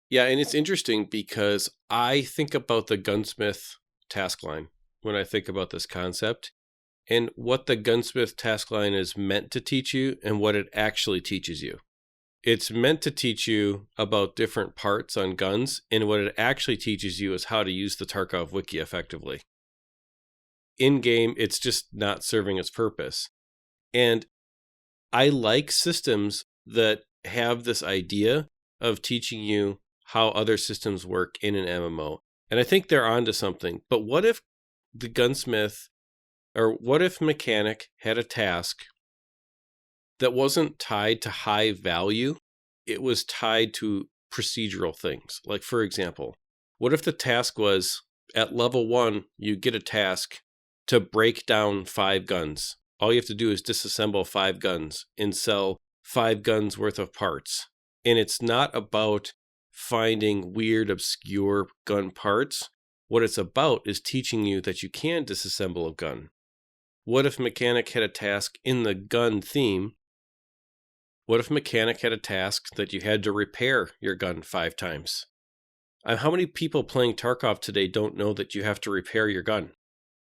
[SPEAKER 1] Yeah, and it's interesting because I think about the gunsmith task line when I think about this concept, and what the gunsmith task line is meant to teach you and what it actually teaches you. It's meant to teach you about different parts on guns, and what it actually teaches you is how to use the Tarkov wiki effectively. In-game, it's just not serving its purpose. And I like systems that have this idea of teaching you how other systems work in an MMO. And I think they're onto something. But what if the gunsmith, or what if mechanic had a task that wasn't tied to high value? It was tied to procedural things. Like, for example, what if the task was, at level 1, you get a task to break down 5 guns. All you have to do is disassemble 5 guns and sell 5 guns worth of parts. And it's not about finding weird, obscure gun parts. What it's about is teaching you that you can disassemble a gun. What if mechanic had a task in the gun theme? What if mechanic had a task that you had to repair your gun 5 times? How many people playing Tarkov today don't know that you have to repair your gun?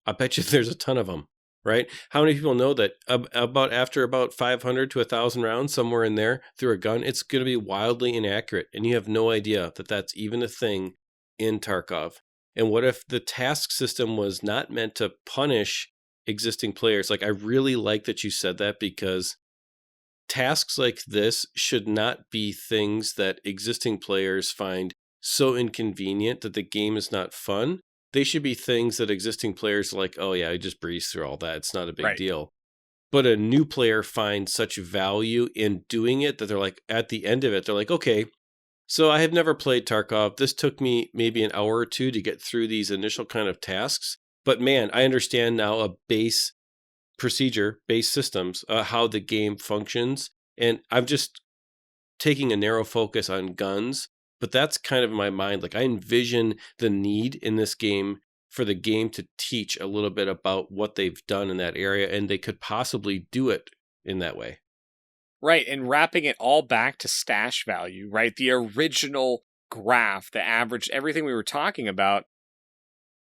[SPEAKER 1] I bet you there's a ton of them, right? How many people know that after about 500 to 1,000 rounds, somewhere in there, through a gun, it's going to be wildly inaccurate, and you have no idea that that's even a thing in Tarkov? And what if the task system was not meant to punish existing players? Like, I really like that you said that, because tasks like this should not be things that existing players find so inconvenient that the game is not fun. They should be things that existing players are like, oh yeah, I just breeze through all that. It's not a big deal. But a new player finds such value in doing it that they're like, at the end of it, they're like, okay, so I have never played Tarkov. This took me maybe an hour or two to get through these initial kind of tasks. But man, I understand now a base procedure, base systems, how the game functions. And I'm just taking a narrow focus on guns. But that's kind of my mind. Like, I envision the need in this game for the game to teach a little bit about what they've done in that area, and they could possibly do it in that way.
[SPEAKER 2] Right, and wrapping it all back to stash value, right? The original graph, the average, everything we were talking about.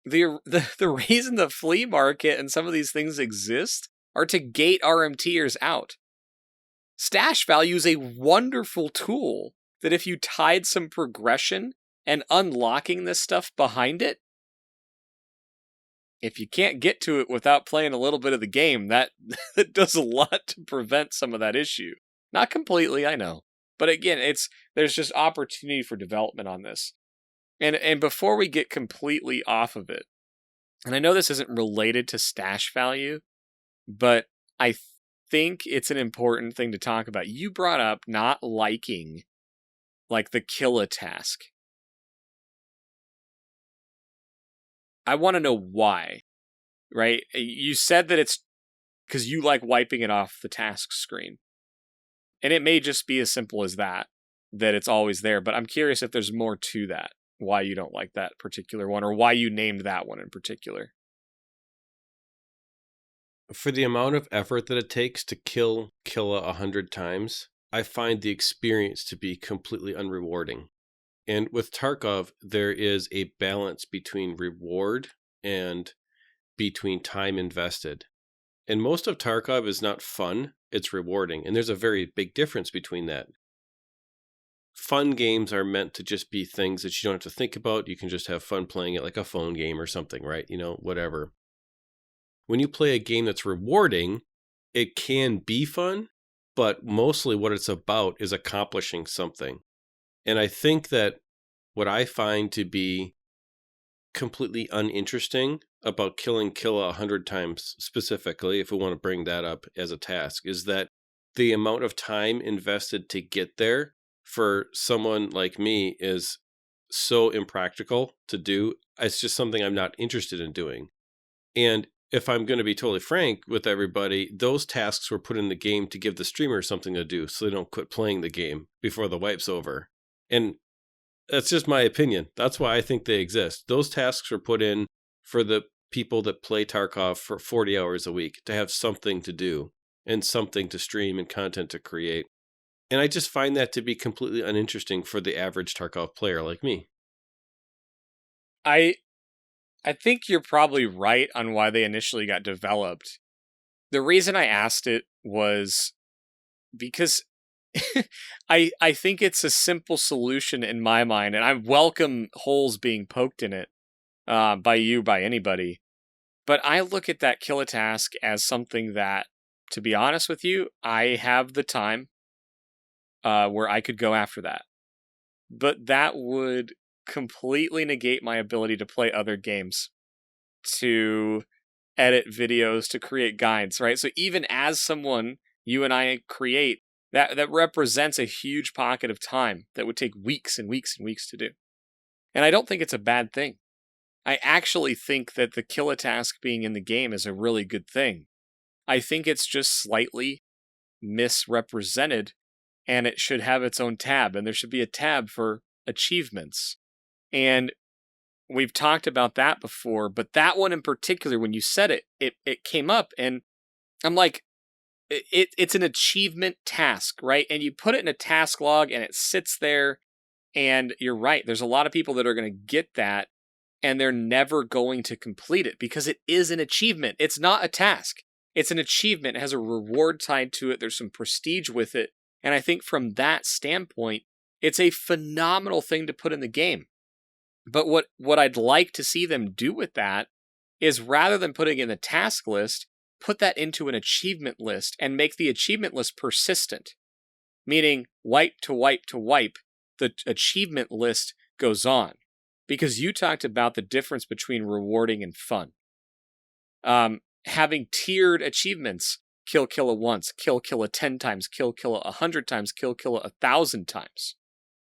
[SPEAKER 2] The reason the flea market and some of these things exist are to gate RMTers out. Stash value is a wonderful tool that if you tied some progression and unlocking this stuff behind it, if you can't get to it without playing a little bit of the game, that does a lot to prevent some of that issue. Not completely, I know. But again, there's just opportunity for development on this. And before we get completely off of it, and I know this isn't related to stash value, but I think it's an important thing to talk about. You brought up not liking like the kill a task. I want to know why, right? You said that it's because you like wiping it off the task screen. And it may just be as simple as that it's always there. But I'm curious if there's more to that, why you don't like that particular one, or why you named that one in particular.
[SPEAKER 1] For the amount of effort that it takes to kill Killa 100 times, I find the experience to be completely unrewarding. And with Tarkov, there is a balance between reward and between time invested. And most of Tarkov is not fun, it's rewarding. And there's a very big difference between that. Fun games are meant to just be things that you don't have to think about. You can just have fun playing it, like a phone game or something, right? Whatever. When you play a game that's rewarding, it can be fun, but mostly what it's about is accomplishing something. And I think that what I find to be completely uninteresting about killing Killa 100 times specifically, if we want to bring that up as a task, is that the amount of time invested to get there for someone like me is so impractical to do. It's just something I'm not interested in doing. And if I'm going to be totally frank with everybody, those tasks were put in the game to give the streamer something to do so they don't quit playing the game before the wipe's over. And that's just my opinion. That's why I think they exist. Those tasks were put in for the people that play Tarkov for 40 hours a week to have something to do and something to stream and content to create. And I just find that to be completely uninteresting for the average Tarkov player like me.
[SPEAKER 2] I think you're probably right on why they initially got developed. The reason I asked it was because I think it's a simple solution in my mind, and I welcome holes being poked in it by anybody. But I look at that kill a task as something that, to be honest with you, I have the time where I could go after that. But that would completely negate my ability to play other games, to edit videos, to create guides, right? So even as someone, you and I create, that represents a huge pocket of time that would take weeks and weeks and weeks to do. And I don't think it's a bad thing. I actually think that the kill a task being in the game is a really good thing. I think it's just slightly misrepresented, and it should have its own tab, and there should be a tab for achievements. And we've talked about that before, but that one in particular, when you said it, it came up, and I'm like, it's an achievement task, right? And you put it in a task log, and it sits there, and you're right. There's a lot of people that are going to get that, and they're never going to complete it because it is an achievement. It's not a task. It's an achievement. It has a reward tied to it. There's some prestige with it. And I think from that standpoint, it's a phenomenal thing to put in the game. But what I'd like to see them do with that is, rather than putting in the task list, put that into an achievement list and make the achievement list persistent. Meaning, wipe to wipe to wipe, the achievement list goes on. Because you talked about the difference between rewarding and fun. Having tiered achievements, kill Killa once, kill Killa 10 times, kill Killa 100 times, kill Killa 1,000 times.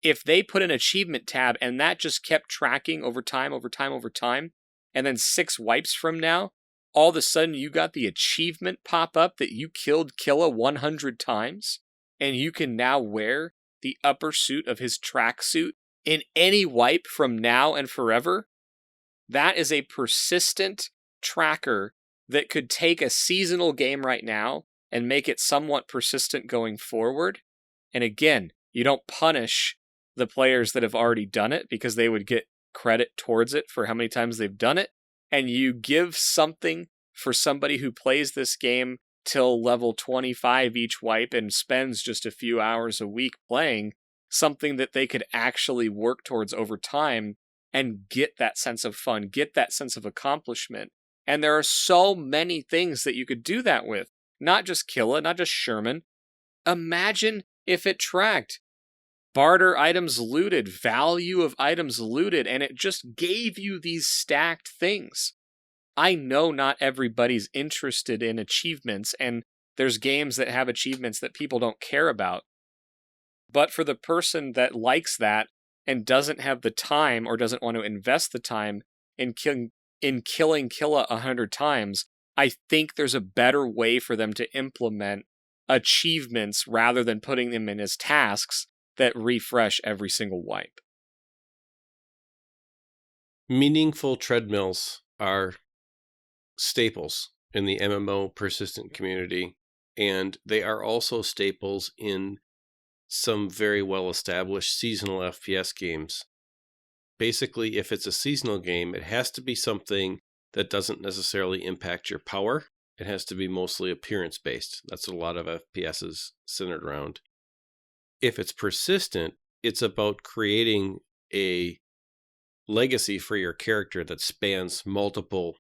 [SPEAKER 2] If they put an achievement tab and that just kept tracking over time, and then 6 wipes from now, all of a sudden you got the achievement pop up that you killed Killa 100 times, and you can now wear the upper suit of his tracksuit in any wipe from now and forever. That is a persistent tracker that could take a seasonal game right now and make it somewhat persistent going forward. And again, you don't punish the players that have already done it because they would get credit towards it for how many times they've done it. And you give something for somebody who plays this game till level 25 each wipe and spends just a few hours a week playing, something that they could actually work towards over time and get that sense of fun, get that sense of accomplishment. And there are so many things that you could do that with. Not just Killa, not just Sherman. Imagine if it tracked barter items looted, value of items looted, and it just gave you these stacked things. I know not everybody's interested in achievements, and there's games that have achievements that people don't care about. But for the person that likes that and doesn't have the time or doesn't want to invest the time in killing Killa 100 times, I think there's a better way for them to implement achievements rather than putting them in as tasks that refresh every single wipe.
[SPEAKER 1] Meaningful treadmills are staples in the MMO persistent community, and they are also staples in some very well-established seasonal FPS games. Basically, if it's a seasonal game, it has to be something that doesn't necessarily impact your power. It has to be mostly appearance-based. That's what a lot of FPS is centered around. If it's persistent, it's about creating a legacy for your character that spans multiple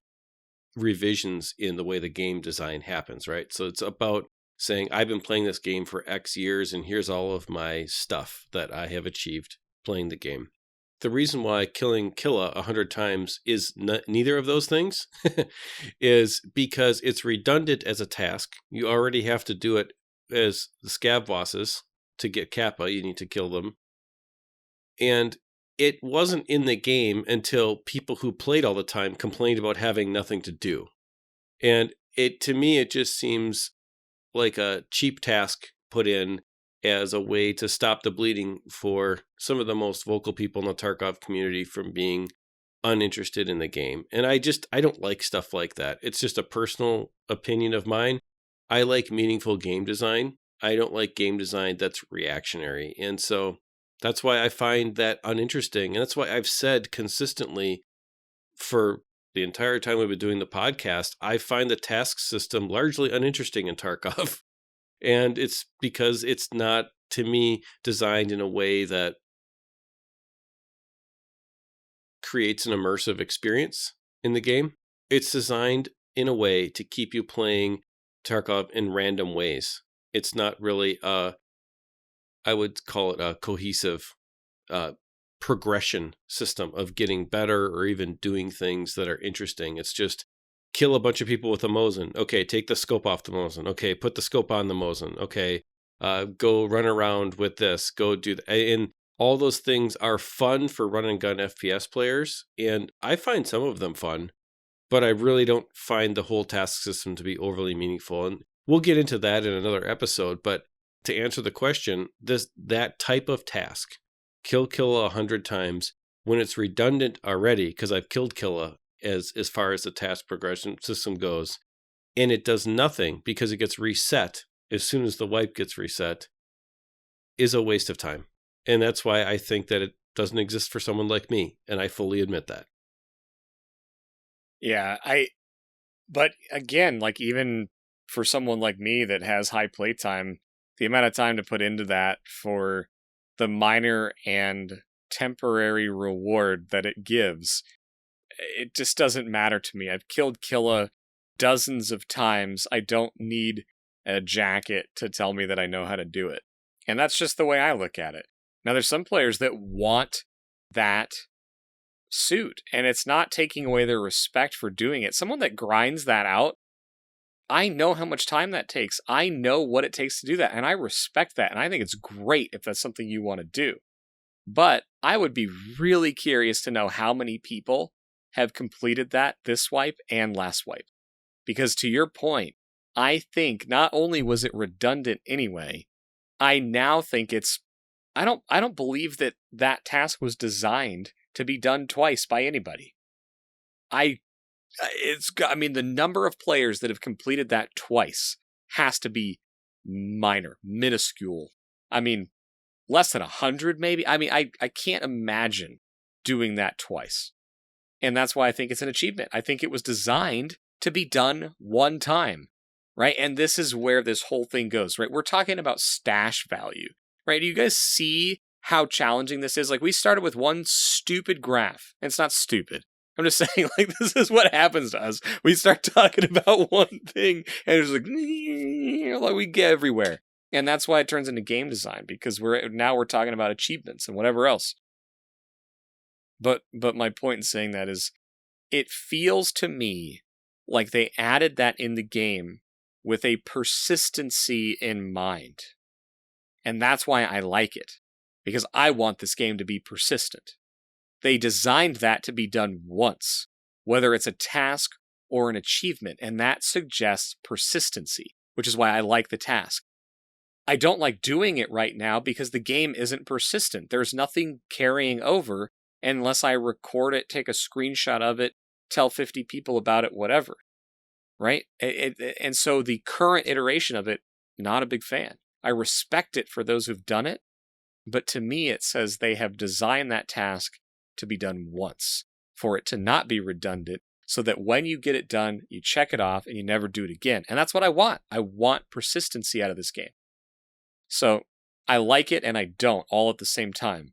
[SPEAKER 1] revisions in the way the game design happens, right? So it's about saying, I've been playing this game for X years, and here's all of my stuff that I have achieved playing the game. the reason why killing Killa 100 times is neither of those things is because it's redundant as a task. You already have to do it as the scab bosses to get Kappa. You need to kill them. And it wasn't in the game until people who played all the time complained about having nothing to do. And to me, it just seems like a cheap task put in as a way to stop the bleeding for some of the most vocal people in the Tarkov community from being uninterested in the game. And I don't like stuff like that. It's just a personal opinion of mine. I like meaningful game design. I don't like game design that's reactionary. And so that's why I find that uninteresting. And that's why I've said consistently for the entire time we've been doing the podcast, I find the task system largely uninteresting in Tarkov. And it's because it's not, to me, designed in a way that creates an immersive experience in the game. It's designed in a way to keep you playing Tarkov in random ways. It's not really I would call it a cohesive progression system of getting better or even doing things that are interesting. It's just kill a bunch of people with a Mosin. Okay, take the scope off the Mosin. Okay, put the scope on the Mosin. Okay, go run around with this. Go do that. And all those things are fun for run and gun FPS players. And I find some of them fun, but I really don't find the whole task system to be overly meaningful. And we'll get into that in another episode. But to answer the question, that type of task, kill Killa 100 times, when it's redundant already, because I've killed Killa as far as the task progression system goes, and it does nothing because it gets reset as soon as the wipe gets reset, is a waste of time. And that's why I think that it doesn't exist for someone like me, and I fully admit that.
[SPEAKER 2] Yeah, but again, like even for someone like me that has high playtime, the amount of time to put into that for the minor and temporary reward that it gives, it just doesn't matter to me. I've killed Killa dozens of times. I don't need a jacket to tell me that I know how to do it. And that's just the way I look at it. Now, there's some players that want that suit, and it's not taking away their respect for doing it. Someone that grinds that out, I know how much time that takes. I know what it takes to do that, and I respect that, and I think it's great if that's something you want to do. But I would be really curious to know how many people have completed that this wipe and last wipe. Because to your point, I think not only was it redundant anyway, I now think I don't believe that task was designed to be done twice by anybody. I mean, the number of players that have completed that twice has to be minuscule. I mean, less than 100 maybe. I mean, I can't imagine doing that twice. And that's why I think it's an achievement. I think it was designed to be done one time, right? And this is where this whole thing goes, right? We're talking about stash value, right? Do you guys see how challenging this is? Like, we started with one stupid graph. And it's not stupid. I'm just saying, like, this is what happens to us. We start talking about one thing, and it's like we get everywhere. And that's why it turns into game design, because we're talking about achievements and whatever else. But my point in saying that is, it feels to me like they added that in the game with a persistency in mind. And that's why I like it, because I want this game to be persistent. They designed that to be done once, whether it's a task or an achievement, and that suggests persistency, which is why I like the task. I don't like doing it right now because the game isn't persistent. There's nothing carrying over unless I record it, take a screenshot of it, tell 50 people about it, whatever, right? And so the current iteration of it, not a big fan. I respect it for those who've done it, but to me it says they have designed that task to be done once, for it to not be redundant, so that when you get it done, you check it off and you never do it again. And that's what I want. I want persistency out of this game. So I like it and I don't, all at the same time.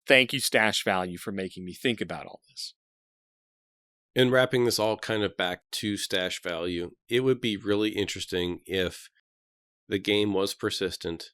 [SPEAKER 2] Thank you, Stash Value, for making me think about all this.
[SPEAKER 1] And wrapping this all kind of back to Stash Value, it would be really interesting if the game was persistent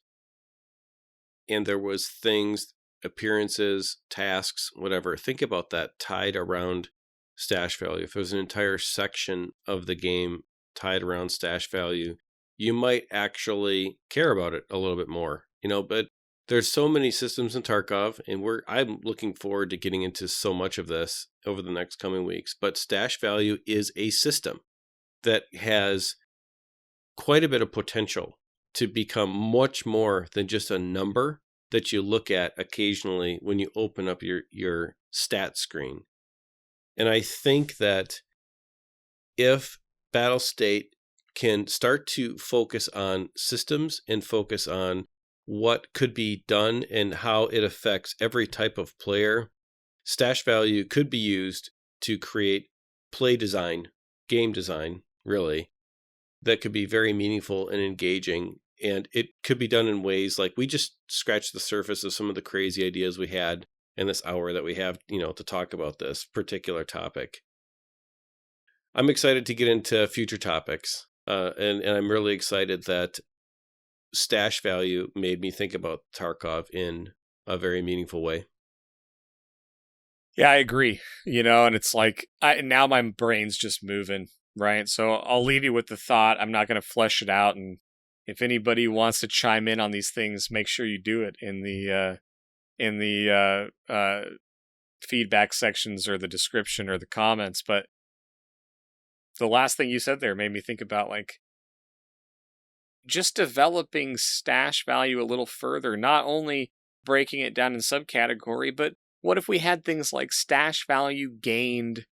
[SPEAKER 1] and there was things appearances, tasks, whatever, think about that tied around stash value. If there's an entire section of the game tied around stash value, you might actually care about it a little bit more, but there's so many systems in Tarkov, and I'm looking forward to getting into so much of this over the next coming weeks. But stash value is a system that has quite a bit of potential to become much more than just a number that you look at occasionally when you open up your stat screen. And I think that if Battlestate can start to focus on systems and focus on what could be done and how it affects every type of player, stash value could be used to create play design, game design, really, that could be very meaningful and engaging. And it could be done in ways like we just scratched the surface of some of the crazy ideas we had in this hour that we have, to talk about this particular topic. I'm excited to get into future topics. And I'm really excited that stash value made me think about Tarkov in a very meaningful way.
[SPEAKER 2] Yeah, I agree. And it's like, now my brain's just moving, right? So I'll leave you with the thought. I'm not going to flesh it out. And if anybody wants to chime in on these things, make sure you do it in the feedback sections or the description or the comments. But the last thing you said there made me think about just developing stash value a little further, not only breaking it down in subcategory, but what if we had things like stash value gained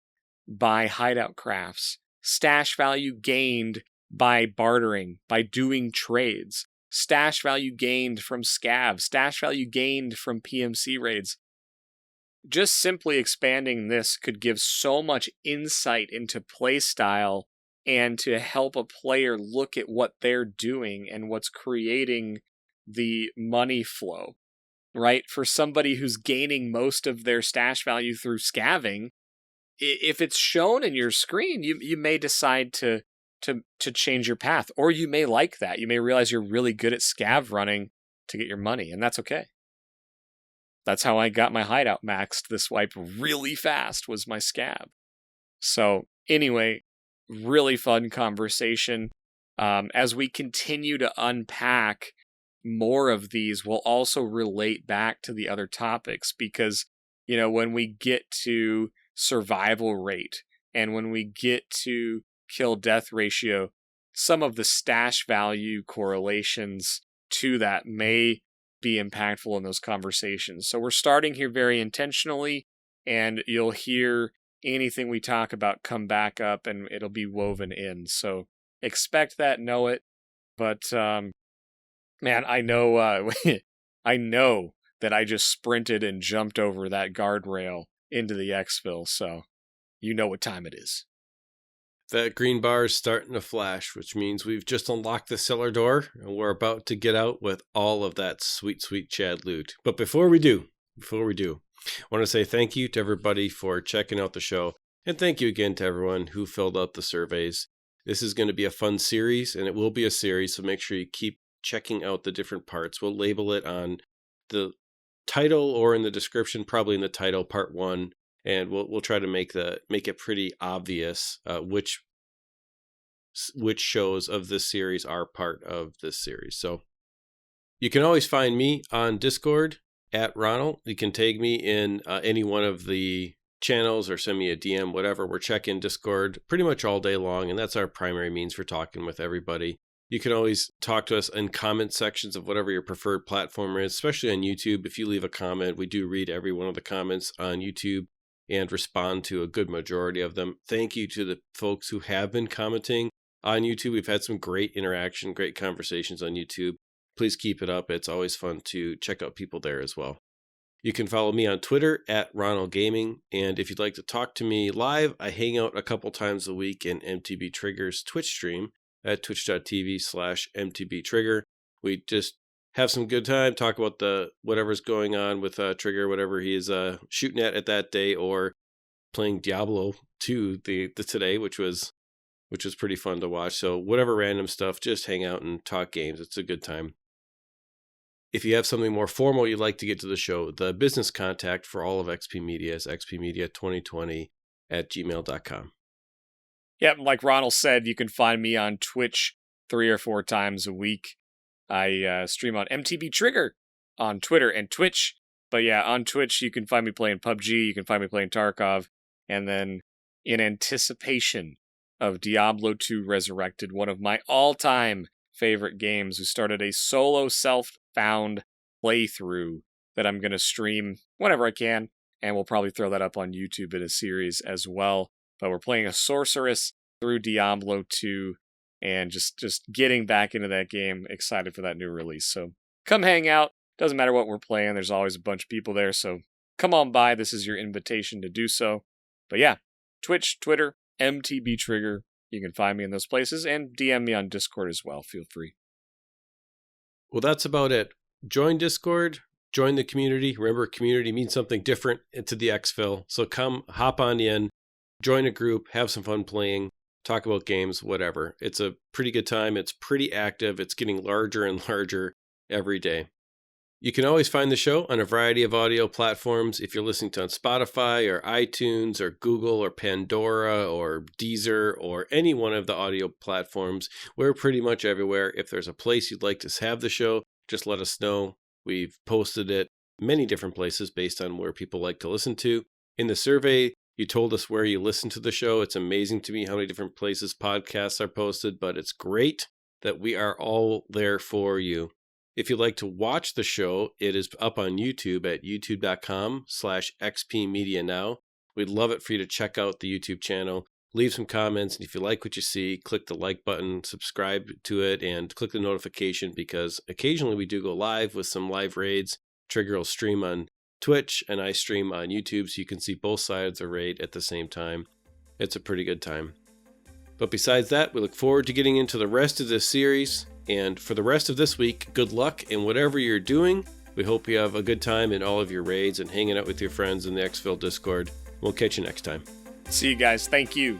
[SPEAKER 2] by hideout crafts, stash value gained by bartering, by doing trades, stash value gained from scavs, stash value gained from PMC raids. Just simply expanding this could give so much insight into playstyle and to help a player look at what they're doing and what's creating the money flow, right? For somebody who's gaining most of their stash value through scavving, if it's shown in your screen, you may decide to change your path, or you may like that. You may realize you're really good at scav running to get your money, and that's okay. That's how I got my hideout maxed this wipe really fast, was my scav. So anyway, really fun conversation. As we continue to unpack more of these, we'll also relate back to the other topics, because, when we get to survival rate and when we get to kill death ratio, some of the stash value correlations to that may be impactful in those conversations. So we're starting here very intentionally, and you'll hear anything we talk about come back up and it'll be woven in. So expect that, know it. But man, I know I know that I just sprinted and jumped over that guardrail into the Exfil, so you know what time it is.
[SPEAKER 1] That green bar is starting to flash, which means we've just unlocked the cellar door and we're about to get out with all of that sweet, sweet Chad loot. But before we do, I want to say thank you to everybody for checking out the show. And thank you again to everyone who filled out the surveys. This is going to be a fun series, and it will be a series, so make sure you keep checking out the different parts. We'll label it on the title or in the description, probably in the title, part 1. And we'll try to make it pretty obvious which shows of this series are part of this series. So you can always find me on Discord at Ronal. You can tag me in any one of the channels or send me a DM, whatever. We're checking Discord pretty much all day long, and that's our primary means for talking with everybody. You can always talk to us in comment sections of whatever your preferred platform is, especially on YouTube. If you leave a comment, we do read every one of the comments on YouTube and respond to a good majority of them. Thank you to the folks who have been commenting on YouTube. We've had some great interaction, great conversations on YouTube. Please keep it up. It's always fun to check out people there as well. You can follow me on Twitter at Ronal Gaming. And if you'd like to talk to me live, I hang out a couple times a week in MTBtrigger's Twitch stream at twitch.tv/MTBtrigger. We just have some good time, talk about whatever's going on with Trigger, whatever he is shooting at that day, or playing Diablo 2 the today, which was pretty fun to watch. So whatever random stuff, just hang out and talk games. It's a good time. If you have something more formal you'd like to get to the show, the business contact for all of XP Media is xpmedia2020@gmail.com.
[SPEAKER 2] Yep, like Ronal said, you can find me on Twitch 3 or 4 times a week. I stream on MTBtrigger on Twitter and Twitch. But yeah, on Twitch, you can find me playing PUBG, you can find me playing Tarkov, and then in anticipation of Diablo 2 Resurrected, one of my all-time favorite games, we started a solo self-found playthrough that I'm going to stream whenever I can, and we'll probably throw that up on YouTube in a series as well. But we're playing a sorceress through Diablo 2, and just getting back into that game, excited for that new release. So come hang out. Doesn't matter what we're playing, there's always a bunch of people there, so come on by. This is your invitation to do so. But yeah, Twitch, Twitter, MTBtrigger. You can find me in those places, and DM me on Discord as well. Feel free.
[SPEAKER 1] Well, that's about it. Join Discord, join the community. Remember, community means something different to the Exfil. So come, hop on in, join a group, have some fun playing, talk about games, whatever. It's a pretty good time. It's pretty active. It's getting larger and larger every day. You can always find the show on a variety of audio platforms. If you're listening to on Spotify or iTunes or Google or Pandora or Deezer or any one of the audio platforms, we're pretty much everywhere. If there's a place you'd like to have the show, just let us know. We've posted it many different places based on where people like to listen to. In the survey, you told us where you listen to the show. It's amazing to me how many different places podcasts are posted, but it's great that we are all there for you. If you'd like to watch the show, it is up on YouTube at youtube.com/XPMedianow. We'd love it for you to check out the YouTube channel, leave some comments, and if you like what you see, click the like button, subscribe to it, and click the notification, because occasionally we do go live with some live raids. Trigger will stream on Twitch, and I stream on YouTube, so you can see both sides of the raid at the same time. It's a pretty good time. But besides that, we look forward to getting into the rest of this series. And for the rest of this week, good luck in whatever you're doing. We hope you have a good time in all of your raids and hanging out with your friends in the Exfil Discord. We'll catch you next time.
[SPEAKER 2] See you guys. Thank you.